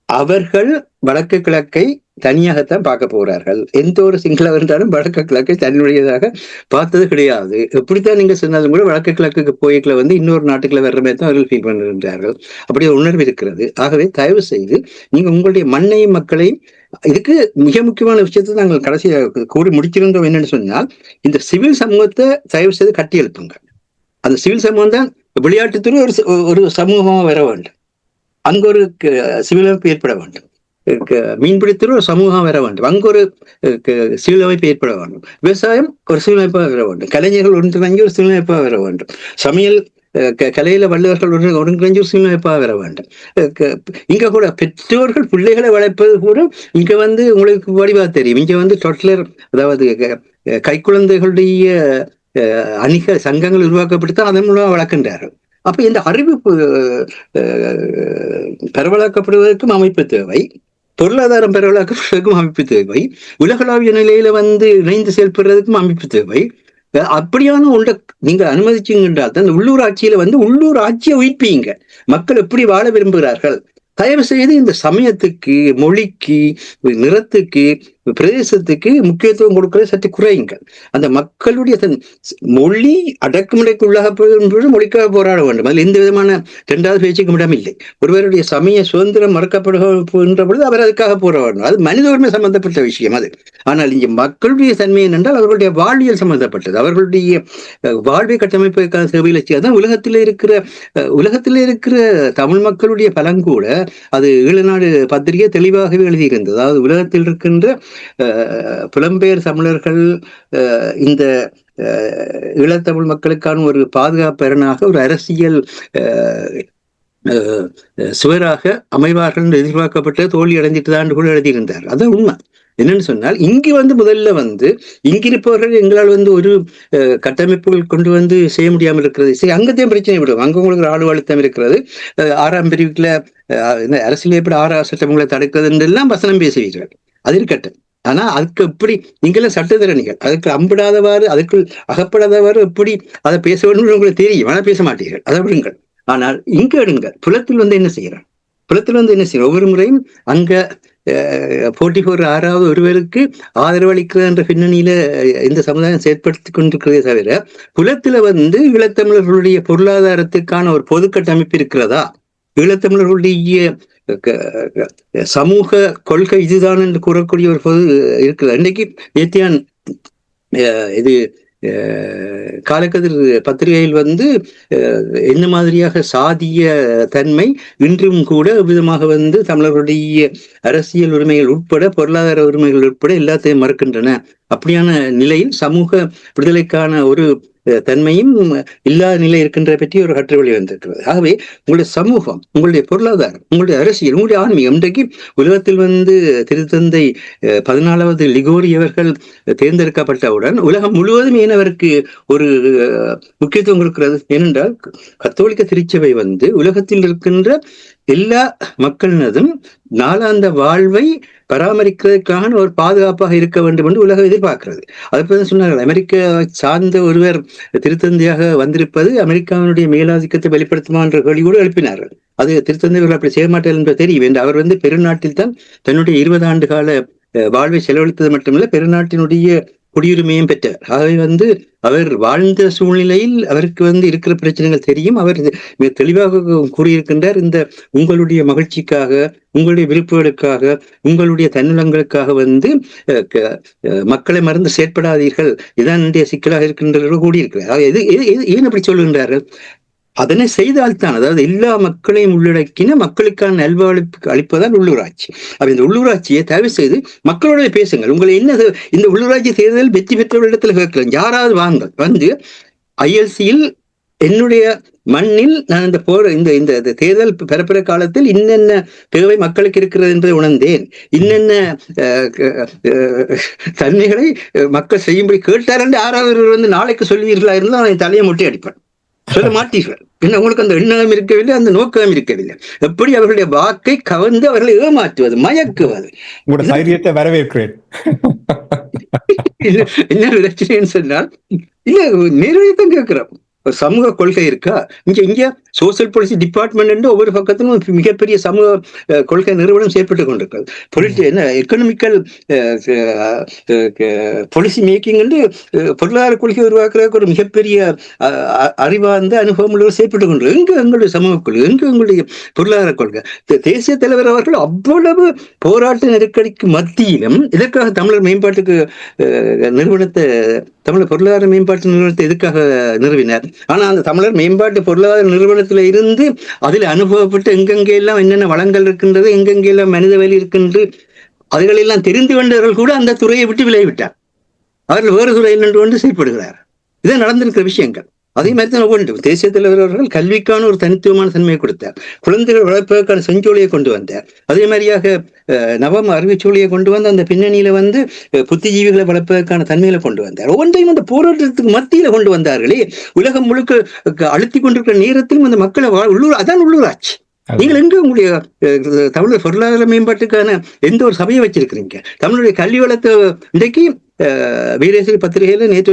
அவர்கள் வடக்கு கிழக்கை தனியாகத்தான் பார்க்க போகிறார்கள். எந்த ஒரு சிங்களவர் இருந்தாலும் வடக்கு கிழக்கை தன்னுடையதாக பார்த்தது கிடையாது. எப்படித்தான் நீங்க சொன்னாலும் கூட வடக்கு கிழக்குக்கு போய்களை இன்னொரு நாட்டுக்குள்ள வர்ற மாதிரி தான் அவர்கள் ஃபீல் பண்ணுகின்றார்கள். அப்படி ஒரு உணர்வு இருக்கிறது. ஆகவே தயவு செய்து நீங்க உங்களுடைய மண்ணையும் மக்களையும், இதுக்கு மிக முக்கியமான விஷயத்தை நாங்கள் கடைசியாக கூறி முடிச்சிருந்தோம். என்னன்னு சொன்னால், இந்த சிவில் சமூகத்தை தயவு செய்து கட்டி எழுப்புங்க. அந்த சிவில் சமூகம் தான் விளையாட்டுத்துறை ஒரு சமூகமாக வர வேண்டும். அங்க ஒரு சிவில் அமைப்பு ஏற்பட வேண்டும். மீன்பிடித்துறை ஒரு சமூகம் வர வேண்டும். அங்கு ஒரு சிவில் அமைப்பு ஏற்பட வேண்டும். விவசாயம் ஒரு சிவில் அமைப்பாக வர வேண்டும். கலைஞர்கள் ஒன்றிணைஞ்சு ஒரு சிவில் அமைப்பாக வர வேண்டும். சமையல் கலையில வல்லவர்கள் ஒருங்கிணைஞ்சு ஒரு சிவில் அமைப்பாக வர வேண்டும். இங்க கூட பெற்றோர்கள் பிள்ளைகளை வளர்ப்பது கூட இங்க உங்களுக்கு வடிவா தெரியும். இங்க டொட்லர், அதாவது கைக்குழந்தைகளுடைய அணிக சங்கங்கள் உருவாக்கப்பட்டுத்தான் அதன் மூலமாக வளர்க்கின்றார்கள். அப்ப இந்த அறிவு பரவலாக்கப்படுவதற்கும் அமைப்பு தேவை, பொருளாதாரம் பரவலாக்கப்படுவதற்கும் அமைப்பு தேவை, உலகளாவிய நிலையில இணைந்து செயல்படுறதுக்கும் அமைப்பு தேவை. அப்படியான ஒன்றை நீங்க அனுமதிச்சுங்கன்றால் தான் உள்ளூர் ஆட்சியில உள்ளூர் ஆட்சியை உயிர்ப்பீங்க. மக்கள் எப்படி வாழ விரும்புகிறார்கள். தயவு செய்து இந்த சமயத்துக்கு, மொழிக்கு, நிறத்துக்கு, பிரதேசத்துக்கு முக்கியத்துவம் கொடுக்கறது சற்று குறையுங்கள். அந்த மக்களுடைய மொழி அடக்குமுறைக்கு உள்ளாக மொழிக்காக போராட வேண்டும். அதில் எந்த விதமான இரண்டாவது பேச்சுக்கும் இடமில்லை. ஒருவருடைய சமய சுதந்திரம் மறக்கப்படுகின்ற பொழுது அவர் அதுக்காக போராட வேண்டும். அது மனித உரிமை சம்பந்தப்பட்ட விஷயம் அது. ஆனால் இங்கே மக்களுடைய தன்மை என்னென்றால் அவர்களுடைய வாழ்வியல் சம்பந்தப்பட்டது. அவர்களுடைய வாழ்வை கட்டமைப்பதற்கான சேவையில் தான் உலகத்தில் இருக்கிற தமிழ் மக்களுடைய பலங்கூட அது ஈழநாடு பத்திரிகை தெளிவாகவே எழுதியிருந்தது. அதாவது உலகத்தில் இருக்கின்ற புலம்பெயர் தமிழர்கள் இந்த ஈழத்தமிழ் மக்களுக்கான ஒரு பாதுகாப்பரணாக, ஒரு அரசியல் சுவராக அமைவார்கள் என்று எதிர்பார்க்கப்பட்ட தோல்வி அடைஞ்சிட்டு தான் கூட எழுதியிருந்தார். அதான் உண்மை. என்னன்னு சொன்னால், இங்கு முதல்ல இங்கிருப்பவர்கள் எங்களால் ஒரு கட்டமைப்புகள் கொண்டு செய்ய முடியாமல் இருக்கிறது. சரி, அங்கத்தையும் பிரச்சனை விடும். அங்க உங்களுக்கு ஆளு அழுத்தம் இருக்கிறது. 6ஆம் பிரிவுக்குள்ள அரசியல் எப்படி 6 சட்டங்களை தடுக்கிறது எல்லாம் வசனம் பேசுவீர்கள். அது இருக்கட்டும். ஆனா அதுக்கு எப்படி நீங்களும் சட்டத்திறனிகள் அதுக்கு அம்பிடாதவாறு, அதுக்கு அகப்படாதவாறு எப்படி அதை பேச வேண்டும் உங்களுக்கு தெரியும். ஆனால் பேச மாட்டீர்கள். அதை விடுங்கள். ஆனால் இங்க எடுங்கள். புலத்தில் என்ன செய்யறான்? புலத்தில் என்ன செய்யறோம்? ஒவ்வொரு முறையும் அங்க 44 6வது ஒருவருக்கு ஆதரவு அளிக்கிறது என்ற பின்னணியில இந்த சமுதாயம் செயற்படுத்தி கொண்டிருக்கிறதே தவிர, புலத்துல ஈழத்தமிழர்களுடைய பொருளாதாரத்துக்கான ஒரு பொது கட்டமைப்பு இருக்கிறதா? ஈழத்தமிழர்களுடைய சமூக கொள்கை இதுதான் என்று கூறக்கூடிய ஒரு பொது இருக்கிறது. இன்னைக்கு நேத்தியான் இது காலக்கதிர் பத்திரிகையில் என்ன மாதிரியாக சாதிய தன்மை இன்றும் கூட விதமாக தமிழர்களுடைய அரசியல் உரிமைகள் உட்பட, பொருளாதார உரிமைகள் உட்பட எல்லாத்தையும் மறுக்கின்றன. அப்படியான நிலையில் சமூக விடுதலைக்கான ஒரு தன்மையும் இல்லாத நிலை இருக்கின்ற பற்றி ஒரு கட்டுரை வந்திருக்கிறது. ஆகவே உங்களுடைய சமூகம், உங்களுடைய பொருளாதாரம், உங்களுடைய அரசியல், உங்களுடைய ஆன்மீகம், இன்றைக்கு உலகத்தில் திருத்தந்தை 14வது லிகோரி அவர்கள் தேர்ந்தெடுக்கப்பட்டவுடன் உலகம் முழுவதும் ஏனவருக்கு ஒரு முக்கியத்துவம் கொடுக்கிறது. ஏனென்றால் கத்தோலிக்க திருச்சபை உலகத்தில் இருக்கின்ற எல்லா மக்களினதும் நாளாந்த வாழ்வை பராமரிக்கிறதுக்கான ஒரு பாதுகாப்பாக இருக்க வேண்டும் என்று உலகம் எதிர்பார்க்கிறது. அதுபோல சொன்னார்கள், அமெரிக்கா சார்ந்த ஒருவர் திருத்தந்தையாக வந்திருப்பது அமெரிக்காவினுடைய மேலாதிக்கத்தை வெளிப்படுத்துமா என்ற கேள்வியோடு எழுப்பினார்கள். அது திருத்தந்தைகள் அப்படி செய்ய மாட்டார்கள் என்று தெரியும். என்று அவர் பெருநாட்டில் தான் தன்னுடைய 20 ஆண்டு கால வாழ்வை செலவழித்தது மட்டுமல்ல, பெருநாட்டினுடைய குடியுரிமையும் பெற்றார். ஆகவே அவர் வாழ்ந்த சூழ்நிலையில் அவருக்கு இருக்கிற பிரச்சனைகள் தெரியும். அவர் மிக தெளிவாக கூறியிருக்கின்றார், இந்த உங்களுடைய மகிழ்ச்சிக்காக, உங்களுடைய விருப்புகளுக்காக, உங்களுடைய தன்னலங்களுக்காக மக்களை மறந்து செயற்படாதீர்கள், இதான் இந்திய சிக்கலாக இருக்கின்றவர்கள் கூடியிருக்கிறார். ஏன் அப்படி சொல்லுகின்றார்கள்? அதனை செய்தால்தான், அதாவது எல்லா மக்களையும் உள்ளடக்கின மக்களுக்கான நல்வாழ்வு அளிப்பதால் உள்ளூராட்சி. அப்ப இந்த உள்ளூராட்சியை தயவு செய்து மக்களோட பேசுங்கள். உங்களை இந்த உள்ளூராட்சி தேர்தல் வெற்றி பெற்றவர்களிடத்துல கேட்கலாம். யாராவது வாங்க ILCயில் என்னுடைய மண்ணில் நான் இந்த தேர்தல் பெறப்பெற காலத்தில் இன்னென்ன தேவை மக்களுக்கு இருக்கிறது என்பதை உணர்ந்தேன். இன்னென்ன தன்மைகளை மக்கள் செய்யும்படி கேட்டார் என்று யாராவது வந்து நாளைக்கு சொல்வீர்களா இருந்தால் அவன் தலையை முட்டி அடிப்பேன். சொல்ல மாட்டீர்கள். என்ன உங்களுக்கு அந்த எண்ணம் இருக்கவில்லை, அந்த நோக்கம் இருக்கவில்லை. எப்படி அவர்களுடைய வாக்கை கவர்ந்து அவர்களை ஏமாற்றுவது, மயக்குவது. வரவேற்கிறேன். என்ன பிரச்சனைன்னு சொன்னால், இல்ல நேரடித்தான் கேட்கிறோம். ஒரு சமூக கொள்கை இருக்கா? இங்க சோசியல் பாலிசி டிபார்ட்மெண்ட் ஒவ்வொரு பக்கத்திலும் மிகப்பெரிய சமூக கொள்கை நிறுவனம் செயற்பட்டு கொண்டிருக்கிறது. என்ன எக்கனாமிக்கல் பாலிசி மேக்கிங் என்று பொருளாதார கொள்கை உருவாக்குறதுக்கு ஒரு மிகப்பெரிய அறிவார்ந்த அனுபவம் உள்ளவர் செயற்பட்டு கொண்டிருக்கிறது. எங்க எங்களுடைய சமூக கொள்கை, எங்க எங்களுடைய பொருளாதார கொள்கை? தேசிய தலைவர் அவர்கள் அவ்வளவு போராட்ட நெருக்கடிக்கு மத்தியிலும் இதற்காக தமிழர் மேம்பாட்டுக்கு நிறுவனத்தை, தமிழர் பொருளாதார மேம்பாட்டு நிறுவனத்தை எதுக்காக நிறுவினார்? ஆனா அந்த தமிழர் மேம்பாட்டு பொருளாதார நிறுவனத்துல இருந்து அதில் அனுபவப்பட்டு எங்கெங்கே எல்லாம் என்னென்ன வளங்கள் இருக்கின்றது, எங்கெங்கே எல்லாம் மனித வலி இருக்கின்றது, அதுகளெல்லாம் தெரிந்து கொண்டவர்கள் கூட அந்த துறையை விட்டு விலகிவிட்டார். அவர்கள் வேறு துறையில் நின்று கொண்டு செயல்படுகிறார். இதான் நடந்திருக்கிற விஷயங்கள். அதே மாதிரி தான் ஒவ்வொன்று தேசிய தலைவர் அவர்கள் கல்விக்கான ஒரு தனித்துவமான தன்மையை கொடுத்தார். குழந்தைகள் வளர்ப்பதற்கான செஞ்சோலியை கொண்டு வந்தார். அதே மாதிரியாக நவம அறிவுச்சோழியை கொண்டு வந்து அந்த பின்னணியில வந்து புத்திஜீவிகளை வளர்ப்பதற்கான தன்மையில கொண்டு வந்தார். ஒவ்வொன்றையும் அந்த போராட்டத்துக்கு மத்தியில கொண்டு வந்தார்களே. உலகம் முழுக்க அழுத்தி கொண்டிருக்கிற நேரத்திலும் அந்த மக்களை அதான் உள்ளூராட்சி. நீங்கள் எங்க உங்களுடைய தமிழர் பொருளாதார மேம்பாட்டுக்கான எந்த ஒரு சபையை வச்சிருக்கிறீங்க? தமிழுடைய கல்வி வளத்தை இன்றைக்கு வீரேசரி பத்திரிகையில நேற்று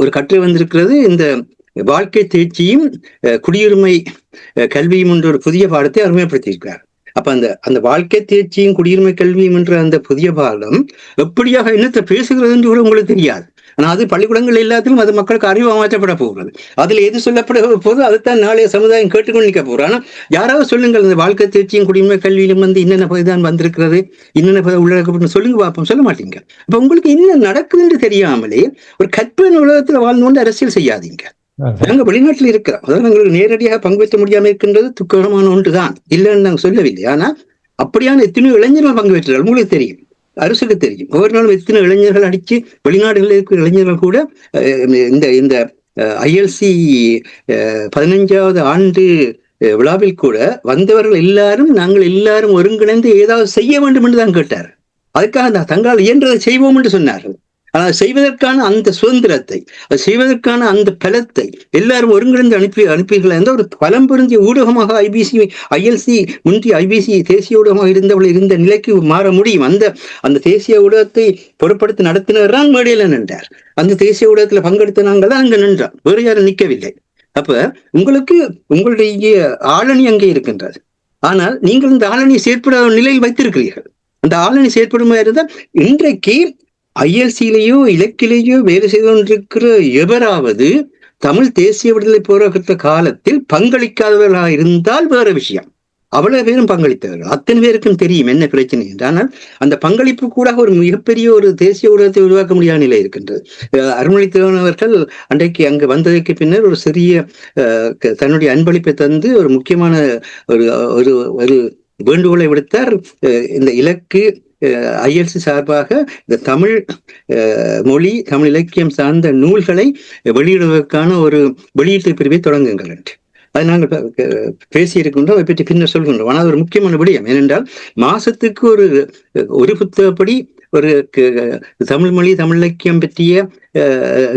ஒரு கட்டுரை வந்திருக்கிறது. இந்த வாழ்க்கை தேர்ச்சியும் குடியுரிமை கல்வியும் என்ற ஒரு புதிய பாடத்தை அறிமுகப்படுத்தியிருக்கிறார். அப்ப அந்த வாழ்க்கை தேர்ச்சியும் குடியுரிமை கல்வியும் என்ற அந்த புதிய பாடம் எப்படியாக என்னத்தை பேசுகிறது என்று கூட உங்களுக்கு தெரியாது. ஆனா அது பள்ளிக்கூடங்கள் எல்லாத்திலும் அது மக்களுக்கு அறிவு மாற்றப்பட போகிறது. அதுல எது சொல்லப்பட போது அதுதான் நாளைய சமுதாயம் கேட்டுக்கொண்டு நிற்க போறோம். ஆனா யாராவது சொல்லுங்கள், இந்த வாழ்க்கை தேர்ச்சியும் குடியுரிமை கல்வியிலும் வந்து இன்னென்ன பகுதிதான் வந்திருக்கிறது, இன்னென்ன உள்ளடக்கப்பட்டு சொல்லுங்க பார்ப்போம். சொல்ல மாட்டீங்க. அப்ப உங்களுக்கு என்ன நடக்குதுன்னு தெரியாமலே ஒரு கற்பனை உலகத்துல வாழ்ந்து கொண்டு அரசியல் செய்யாதீங்க. நாங்க வெளிநாட்டில் இருக்கிறோம், அதாவது எங்களுக்கு நேரடியாக பங்கு பெற்ற முடியாம இருக்கின்றது துக்ககரமான ஒன்றுதான், இல்லைன்னு நாங்க சொல்லவில்லை. ஆனா அப்படியான எத்தனையோ இளைஞர்கள் பங்கு பெற்றார்கள். உங்களுக்கு தெரியும், அரசுக்கு தெரியும். ஒவ்வொரு நாளும் எத்தனை இளைஞர்கள் அடிச்சு வெளிநாடுகளில் இருக்கிற இளைஞர்கள் கூட இந்த ILC 15வது ஆண்டு விழாவில் கூட வந்தவர்கள் எல்லாரும் நாங்கள் எல்லாரும் ஒருங்கிணைந்து ஏதாவது செய்ய வேண்டும் என்று தான் கேட்டார். அதுக்காக தங்களால் இயன்றதை செய்வோம் என்று சொன்னார்கள். ஆனால் செய்வதற்கான அந்த சுதந்திரத்தை, செய்வதற்கான அந்த பலத்தை எல்லாரும் ஒருங்கிணைந்து அனுப்பீர்கள் என்ற ஒரு பலம் பொருந்திய ஊடகமாக ILC முந்தைய IBC தேசிய ஊடகமாக இருந்த நிலைக்கு மாற முடியும். அந்த தேசிய ஊடகத்தை பொருட்படுத்தி நடத்தினர் தான் மேடையில நின்றார். அந்த தேசிய ஊடகத்துல பங்கெடுத்த நாங்கள் தான் அங்க நின்றோம், வேறு யாரும் நிற்கவில்லை. அப்ப உங்களுக்கு உங்களுடைய ஆளணி அங்கே இருக்கின்றது. ஆனால் நீங்கள் இந்த ஆளணியை செயற்படாத நிலையில் வைத்திருக்கிறீர்கள். அந்த ஆளணி செயற்படும் இருந்தால் இன்றைக்கு ILC-லேயோ இலக்கிலேயோ வேலை செய்து கொண்டிருக்கிற எவராவது தமிழ் தேசிய விடுதலை போராட்ட காலத்தில் பங்களிக்காதவர்களாக இருந்தால் வேற விஷயம். அவ்வளவு பேரும் பங்களித்தவர்கள், அத்தனை பேருக்கும் தெரியும் என்ன பிரச்சனை என்று. ஆனால் அந்த பங்களிப்பு கூட ஒரு மிகப்பெரிய ஒரு தேசிய ஊடகத்தை உருவாக்க முடியாத நிலை இருக்கின்றது. அருள்மொழித்தேவன் அவர்கள் அன்றைக்கு அங்கு வந்ததற்கு பின்னர் ஒரு சிறிய தன்னுடைய அன்பளிப்பை தந்து ஒரு முக்கியமான ஒரு வேண்டுகோளை விடுத்தார். இந்த இலக்கு ILC சார்பாக இந்த தமிழ் மொழி, தமிழ் இலக்கியம் சார்ந்த நூல்களை வெளியிடுவதற்கான ஒரு வெளியீட்டு பிரிவை தொடங்குங்கள் என்று. அது நாங்கள் பேசியிருக்கின்றோம், அதை பற்றி பின்னர் சொல்கின்றோம். ஆனால் ஒரு முக்கியமான விடயம் ஏனென்றால், மாசத்துக்கு ஒரு புத்தகப்படி ஒரு தமிழ் மொழி, தமிழ் இலக்கியம் பற்றிய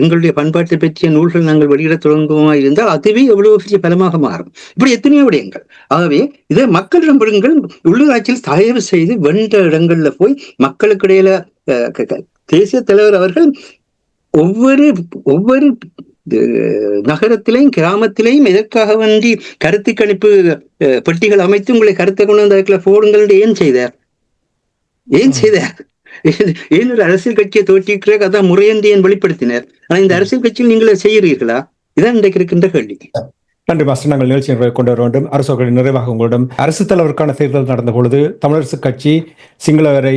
எங்களுடைய பண்பாட்டை பற்றிய நூல்கள் நாங்கள் வெளியிட தொடங்குமா இருந்தால் அதுவே எவ்வளவு பெரிய பலமாக மாறும். இப்படி எத்தனையோ விடயங்கள். ஆகவே இதை மக்களிடம் விடுங்கள். உள்ளூராட்சியில் தயவு செய்து வென்ற இடங்கள்ல போய் மக்களுக்கு இடையில தேசிய தலைவர் அவர்கள் ஒவ்வொரு நகரத்திலையும் கிராமத்திலையும் எதற்காக வேண்டி கருத்து கணிப்பு பெட்டிகள் அமைத்து உங்களை கருத்தை கொண்டு வந்து அதுக்குள்ள போடுங்கள் ஏன் செய்தார்? ஏன் ஒரு அரசியல் கட்சியை தோற்றிருக்கிற அதான் முறையென்று ஏன் வெளிப்படுத்தினர்? ஆனா இந்த அரசியல் கட்சியில் நீங்களே செய்கிறீர்களா? இதான் இன்றைக்கு இருக்கின்ற கேள்வி. நன்றி மாஸ்டர். நாங்கள் நிகழ்ச்சியை கொண்டு வர வேண்டும். அரசு நிறைவாக உங்களிடம் அரசு தலைவருக்கான தேர்தல் நடந்த பொழுது தமிழரசு கட்சி சிங்களவரை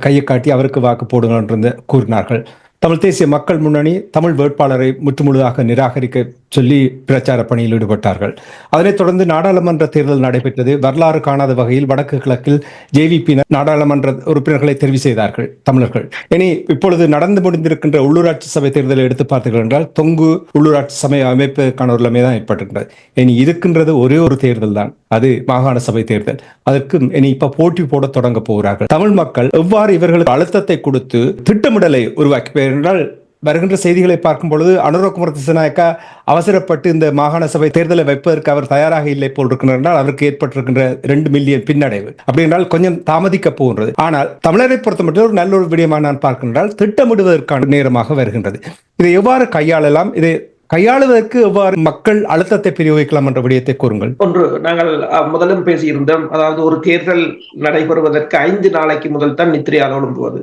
கையை காட்டி அவருக்கு வாக்கு போடுங்கள் என்று கூறினார்கள். தமிழ் தேசிய மக்கள் முன்னணி தமிழ் வேட்பாளரை முற்றுமுழுதாக நிராகரிக்க சொல்லி பிரச்சார பணியில் ஈடுபட்டார்கள். அதனைத் தொடர்ந்து நாடாளுமன்ற தேர்தல் நடைபெற்றது. வரலாறு காணாத வகையில் வடக்கு கிழக்கில் ஜேவிபி நாடாளுமன்ற உறுப்பினர்களை தெரிவு செய்தார்கள் தமிழர்கள். இனி இப்பொழுது நடந்து முடிந்திருக்கின்ற உள்ளூராட்சி சபை தேர்தலை எடுத்து பார்த்தீர்கள் என்றால் தொங்கு உள்ளூராட்சி சபை அமைப்புக்கான ஒரு நிலைமை தான் ஏற்பட்டிருக்கிறது. இனி இருக்கின்றது ஒரே ஒரு தேர்தல் தான், அது மாகாண சபை தேர்தல். அதற்கு இனி இப்ப போட்டி போட தொடங்க போகிறார்கள். தமிழ் மக்கள் எவ்வாறு இவர்களுக்கு அழுத்தத்தை கொடுத்து திட்டமிடலை உருவாக்கி என்றால் வருகின்ற செய்திகளை பார்க்கும் பொழுது அனுரகுமார திசாநாயக்கா அவசரப்பட்டு இந்த மாகாண சபை தேர்தலை வைப்பதற்கு அவர் தயாராக இல்லை போல் இருக்கிறார். அவருக்கு ஏற்பட்டிருக்கின்ற 2 மில்லியன் பின்னடைவு அப்படி என்றால் கொஞ்சம் தாமதிக்க போகின்றது. ஆனால் தமிழரை பொறுத்த மட்டும் ஒரு நல்ல ஒரு விடயமாக நான் பார்க்கின்றால் திட்டமிடுவதற்கான நேரமாக வருகின்றது. இதை எவ்வாறு கையாளலாம், இதை கையாளுவதற்கு எவ்வாறு மக்கள் அழுத்தத்தை பிரயோகிக்கலாம் என்ற விடயத்தை கூறுங்கள். ஒன்று, நாங்கள் முதலும் பேசியிருந்தோம். அதாவது ஒரு தேர்தல் நடைபெறுவதற்கு 5 நாளைக்கு முதல் தான் நித்திரையால் எழும்புவது,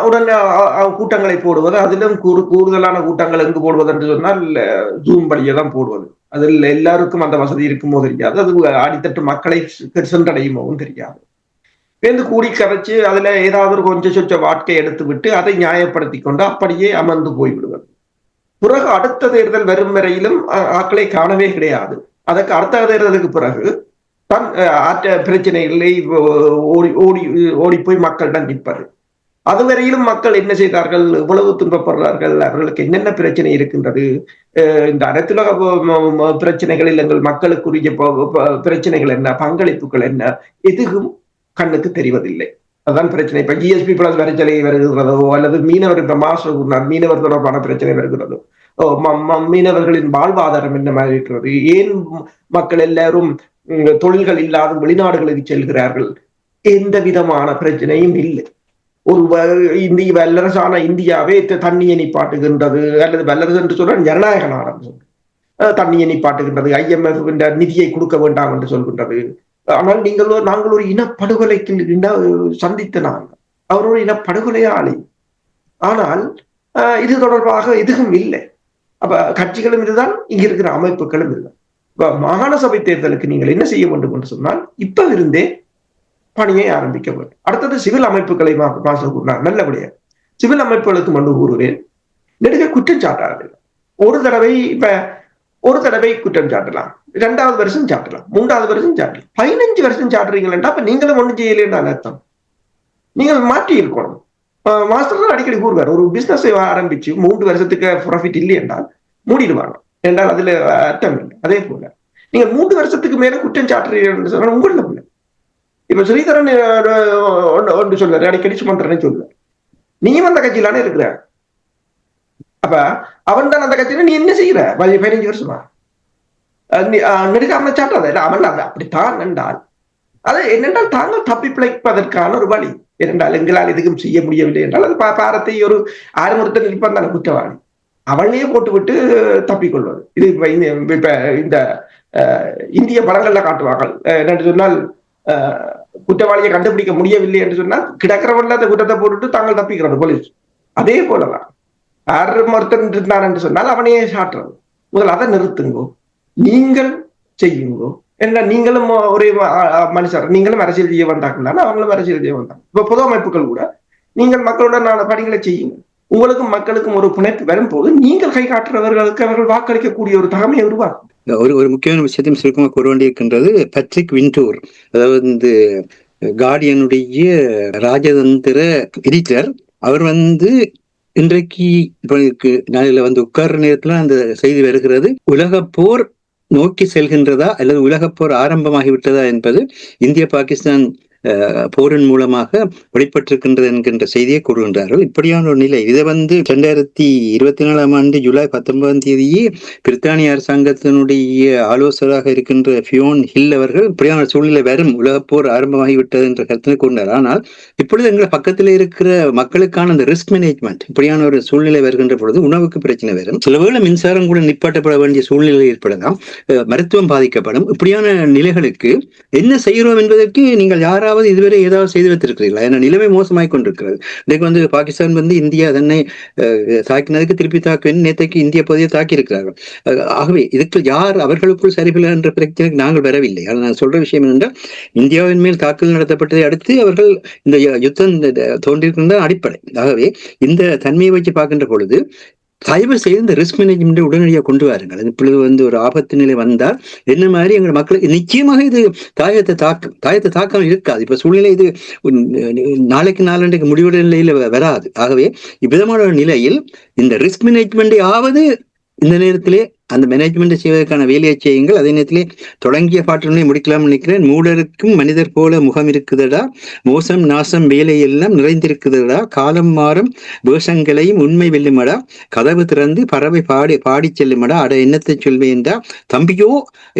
உடனே கூட்டங்களை போடுவது, அதிலும் கூடுதலான கூட்டங்கள் எங்கு போடுவது என்று சொன்னால் ஜூம் வழியை தான் போடுவது. அதில் எல்லாருக்கும் அந்த வசதி இருக்குமோ தெரியாது, அது அடித்தட்டு மக்களை சென்றடையுமோ தெரியாது. பேருந்து கூடி கரைச்சு அதுல ஏதாவது ஒரு கொஞ்சம் சொச்ச வாட்கை எடுத்து விட்டு அதை நியாயப்படுத்தி கொண்டு அப்படியே அமர்ந்து போய்விடுவது. பிறகு அடுத்த தேர்தல் வரும் வரையிலும் ஆக்களை காணவே கிடையாது. அதற்கு அடுத்த தேர்தலுக்கு பிறகு தான் பிரச்சனைகளை ஓடி போய் மக்களிடம் நிற்பது. அதுவரையிலும் மக்கள் என்ன செய்தார்கள், எவ்வளவு துன்பப்படுறார்கள், அவர்களுக்கு என்னென்ன பிரச்சனை இருக்கின்றது, இந்த அனைத்துலக பிரச்சனைகளில் எங்கள் மக்களுக்குரிய பிரச்சனைகள் என்ன, பங்களிப்புகள் என்ன, எதுவும் கண்ணுக்கு தெரிவதில்லை. அதுதான் பிரச்சனை. இப்ப ஜிஎஸ்பி பிளஸ் வரிச்சலை வருகிறதோ அல்லது மீனவர் மீனவர் தொடர்பான பிரச்சனை வருகிறதோ, மீனவர்களின் வாழ்வாதாரம் என்ன மாதிரி இருக்கிறது, ஏன் மக்கள் எல்லாரும் தொழில்கள் இல்லாத வெளிநாடுகளுக்கு செல்கிறார்கள், எந்த விதமான பிரச்சனையும் இல்லை. ஒரு இந்திய வல்லரசான இந்தியாவே தண்ணியை நிப்பாட்டுகின்றது, அல்லது வல்லரசு என்று சொல்ற ஜனநாயக நாடு தண்ணியை நிப்பாட்டுகின்றது, IMF நிதியை கொடுக்க வேண்டாம் என்று சொல்கின்றது. ஆனால் நாங்கள் ஒரு இனப்படுகொலைக்கு சந்தித்த நாங்கள், அவரோட இனப்படுகொலையாளி. ஆனால் இது தொடர்பாக எதுவும் இல்லை. அப்ப கட்சிகளும் இதுதான், இங்க இருக்கிற அமைப்புகளும் இதுதான். இப்ப மாகாண சபை தேர்தலுக்கு நீங்கள் என்ன செய்ய வேண்டும் என்று சொன்னால் இப்ப இருந்தே பணியை ஆரம்பிக்க வேண்டும். அடுத்தது சிவில் அமைப்புகளை நல்லபடியா சிவில் அமைப்புகளுக்கு மண்டு கூறுவேன். நெடுக குற்றம் சாட்டார்கள். ஒரு தடவை குற்றம் சாட்டலாம், 2வது வருஷம் சாட்டலாம், 3வது வருஷம் சாட்டலாம், 15 வருஷம் சாட்டுறீங்களா? அப்ப நீங்களும் ஒண்ணும் செய்யலைன்னு அர்த்தம். நீங்கள் மாற்றி இருக்கணும். மாஸ்டர் அடிக்கடி கூறுவார், ஒரு பிசினஸ் ஆரம்பிச்சு 3 வருஷத்துக்கு ப்ராஃபிட் இல்லை என்றால் மூடிடுவாங்க என்றால் அதுல அர்த்தம் இல்லை. அதே போல நீங்க 3 வருஷத்துக்கு மேல குற்றம் சாட்டுறீங்கன்னு சொன்னா உங்கள இப்ப ஸ்ரீதரன் ஒன்று சொல்வார், அடிக்கடி சுமந்திரனே சொல்வார், நீயும் அந்த கட்சியிலானே இருக்கிற, அப்ப அவன் தான் அந்த கட்சியில நீ என்ன செய்யற 15 வருஷமா நெடுக்காம சாட்டாத அவன் அப்படித்தான் என்றால் அது என்னென்றால் தாங்கள் தப்பி பிழைப்பதற்கான ஒரு வழி. ஏனென்றால் எங்களால் எதுவும் செய்ய முடியவில்லை என்றால் அது பாரத்தை ஒரு ஆறுமுகத்தை நிற்பான் தானே குற்றவாளி, அவளையே போட்டுவிட்டு தப்பிக்கொள்வது. இது இப்ப இந்த இந்திய படங்கள்ல காட்டுவார்கள். என்னென்று சொன்னால் குற்றவாளியை கண்டுபிடிக்க முடியவில்லை என்று சொன்னால் கிடக்கிறவன்ல அந்த குற்றத்தை போட்டுட்டு தாங்கள் தப்பிக்கிறது போலீஸ். அதே போலதான் ஒருத்தன் இருந்தான் என்று சொன்னால் அவனையே சாட்டுறது. முதல் அதை நிறுத்துங்கோ, நீங்கள் செய்யுங்கோ. என்ன நீங்களும் ஒரே மனுஷர், நீங்களும் அரசியல் செய்ய வந்தாங்கன்னா அவங்களும் அரசியல் செய்ய வந்தாங்க. இப்ப பொது அமைப்புகள் கூட நீங்கள் மக்களுடனான பணிகளை செய்யுங்க. உங்களுக்கும் மக்களுக்கும் ஒரு பிணைப்பு வரும்போது நீங்கள் கை காட்டுறவர்களுக்கு அவர்கள் வாக்களிக்கக்கூடிய ஒரு தகமையை உருவாக்கும். ஒரு முக்கியமான விஷயத்தையும் சுருக்கமாக கூற வேண்டியிருக்கின்றது. பேட்ரிக் விண்டூர், அதாவது இந்த கார்டியனுடைய ராஜதந்திர எடிட்டர், அவர் இன்றைக்கு நாளில் உட்கார்ற நேரத்துல அந்த செய்தி வருகிறது, உலகப் போர் நோக்கி செல்கின்றதா அல்லது உலகப் போர் ஆரம்பமாகிவிட்டதா என்பது இந்திய பாகிஸ்தான் போரின் மூலமாக வெளிப்பட்டிருக்கின்றது என்கின்ற செய்தியை கூறுகின்றார்கள். இப்படியான ஒரு நிலை இதை 2024ஆம் ஆண்டு ஜூலை 19ஆம் தேதியே பிரித்தானிய அரசாங்கத்தினுடைய ஆலோசகராக இருக்கின்ற ஃபியோன் ஹில் அவர்கள் இப்படியான சூழ்நிலை வரும், உலகப்போர் ஆரம்பமாகிவிட்டது என்ற கருத்தினை கூறினார். ஆனால் இப்பொழுது எங்கள் பக்கத்தில் இருக்கிற மக்களுக்கான அந்த ரிஸ்க் மேனேஜ்மெண்ட், இப்படியான ஒரு சூழ்நிலை வருகின்ற பொழுது உணவுக்கு பிரச்சனை வரும், சில வேளை மின்சாரம் கூட நிப்பாட்டப்பட வேண்டிய சூழ்நிலை ஏற்படலாம், மருத்துவம் பாதிக்கப்படும். இப்படியான நிலைகளுக்கு என்ன செய்கிறோம் என்பதற்கு நீங்கள் யாராவது இதுவரை ஏதாவது செய்து வைத்திருக்கிறீர்களா? ஏன்னா நிலைமை மோசமாய் கொண்டிருக்கிறது. இன்னைக்கு பாகிஸ்தான் இந்தியா தன்னை தாக்கினதுக்கு திருப்பி தாக்க நேற்றைக்கு இந்திய பகுதியை தாக்கி இருக்கிறார்கள். ஆகவே இதுக்கு யார் அவர்களுக்குள் சரிபில்லை என்ற பிரச்சனைக்கு நாங்கள் வரவில்லை. ஆனால் நான் சொல்ற விஷயம் என்னென்றால், இந்தியாவின் மேல் தாக்குதல் நடத்தப்பட்டதை அடுத்து அவர்கள் இந்த யுத்தம் தோன்றியிருக்கின்ற அடிப்படை. ஆகவே இந்த தன்மையை வச்சு பார்க்கின்ற பொழுது தயவு செய்து இந்த ரிஸ்க் மேனேஜ்மெண்ட் உடனடியாக கொண்டு வாருங்கள். இப்பொழுது ஒரு ஆபத்து நிலை வந்தால் என்ன மாதிரி எங்கள் மக்களுக்கு நிச்சயமாக இது தாயத்தை தாக்கம் இருக்காது. இப்ப சூழ்நிலை இது நாளைக்கு நாளன்றைக்கு முடிவுடைய நிலையில வராது. ஆகவே இவ்விதமான ஒரு நிலையில் இந்த ரிஸ்க் மேனேஜ்மெண்ட் ஆவது இந்த நேரத்திலே அந்த மேனேஜ்மெண்ட் செய்வதற்கான வேலையை செய்யுங்கள். அதே நேரத்திலே தொடங்கிய பாட்டினை முடிக்கலாம் நினைக்கிறேன். மூடருக்கும் மனிதர் போல முகம் இருக்குதடா, மோசம் நாசம் வேலை எல்லாம் நிறைந்திருக்குதடா, காலம் மாறும் வேஷங்களையும் உண்மை வெல்லுமடா, கதவு திறந்து பறவை பாடி செல்லுமடா, அட என்னத்தை சொல்வேன்டா தம்பியோ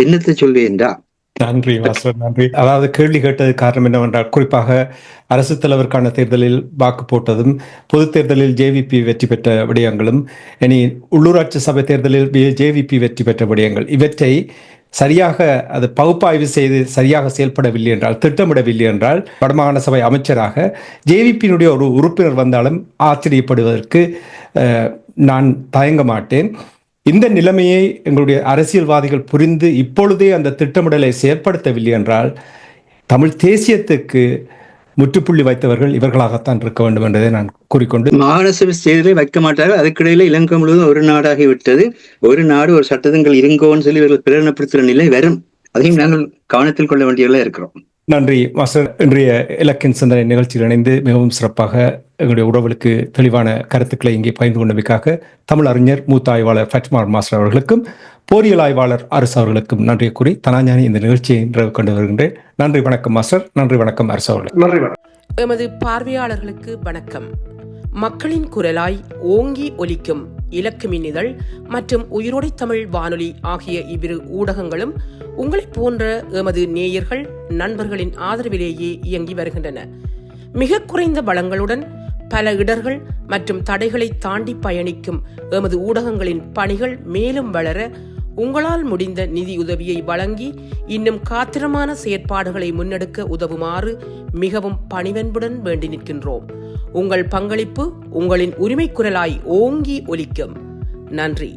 என்னத்தை சொல்வேன்டா. நன்றி மாஸ்டர், நன்றி. அதாவது கேள்வி கேட்டது காரணம் என்னவென்றால், குறிப்பாக அரசு தலைவருக்கான தேர்தலில் வாக்கு போட்டதும், பொது தேர்தலில் ஜேவிபி வெற்றி பெற்ற விடயங்களும், இனி உள்ளூராட்சி சபை தேர்தலில் ஜேவிபி வெற்றி பெற்ற விடயங்கள், இவற்றை சரியாக அது பகுப்பாய்வு செய்து சரியாக செயல்படவில்லை என்றால், திட்டமிடவில்லை என்றால், வடமாகாண சபை அமைச்சராக ஜேவிபியினுடைய ஒரு உறுப்பினர் வந்தாலும் ஆச்சரியப்படுவதற்கு நான் தயங்க மாட்டேன். இந்த நிலைமையை எங்களுடைய அரசியல்வாதிகள் புரிந்து இப்பொழுதே அந்த திட்டமிடலை செயற்படுத்தவில்லை என்றால், தமிழ் தேசியத்துக்கு முற்றுப்புள்ளி வைத்தவர்கள் இவர்களாகத்தான் இருக்க வேண்டும் என்பதை நான் கூறிக்கொண்டு, மாகாண சபை தேர்தலை வைக்க மாட்டார்கள். அதுக்கிடையில இலங்கை முழுவதும் ஒரு நாடாகி விட்டது. ஒரு நாடு ஒரு சட்டங்கள் இருங்கோன்னு சொல்லி இவர்கள் பிரகடனப்படுத்துகிற நிலை வரும். அதையும் நாங்கள் கவனத்தில் கொள்ள வேண்டியவர்களாக இருக்கிறோம். நன்றி மாஸ்டர். இன்றைய இலக்கின் சிந்தனை நிகழ்ச்சியில் இணைந்து மிகவும் சிறப்பாக எங்களுடைய உறவுகளுக்கு தெளிவான கருத்துக்களை இங்கே பகிர்ந்து கொண்டமைக்காக தமிழ் அறிஞர் மூத்த ஆய்வாளர் ஃபட்மார் மாஸ்டர் அவர்களுக்கும் போரியல் ஆய்வாளர் அரசு அவர்களுக்கும் நன்றியை கூறி தனாஞானி இந்த நிகழ்ச்சியை நிறைவு கொண்டு வருகின்றேன். நன்றி, வணக்கம் மாஸ்டர். நன்றி, வணக்கம் அரசு அவர்கள். நன்றி, வணக்கம். எமது பார்வையாளர்களுக்கு வணக்கம். மக்களின் குரலாய் ஓங்கி ஒலிக்கும் இலக்கு மின்னிதழ் மற்றும் உயிரோடை தமிழ் வானொலி ஆகிய இவ்விரு ஊடகங்களும் உங்களைப் போன்ற எமது நேயர்கள் நண்பர்களின் ஆதரவிலேயே இயங்கி வருகின்றன. மிக குறைந்த வளங்களுடன் பல இடர்கள் மற்றும் தடைகளை தாண்டி பயணிக்கும் எமது ஊடகங்களின் பணிகள் மேலும் வளர உங்களால் முடிந்த நிதி உதவியை வழங்கி இன்னும் காத்திரமான செயற்பாடுகளை முன்னெடுக்க உதவுமாறு மிகவும் பணிவன்புடன் வேண்டி நிற்கின்றோம். உங்கள் பங்களிப்பு உங்களின் உரிமை குரலாய் ஓங்கி ஒலிக்கும். நன்றி.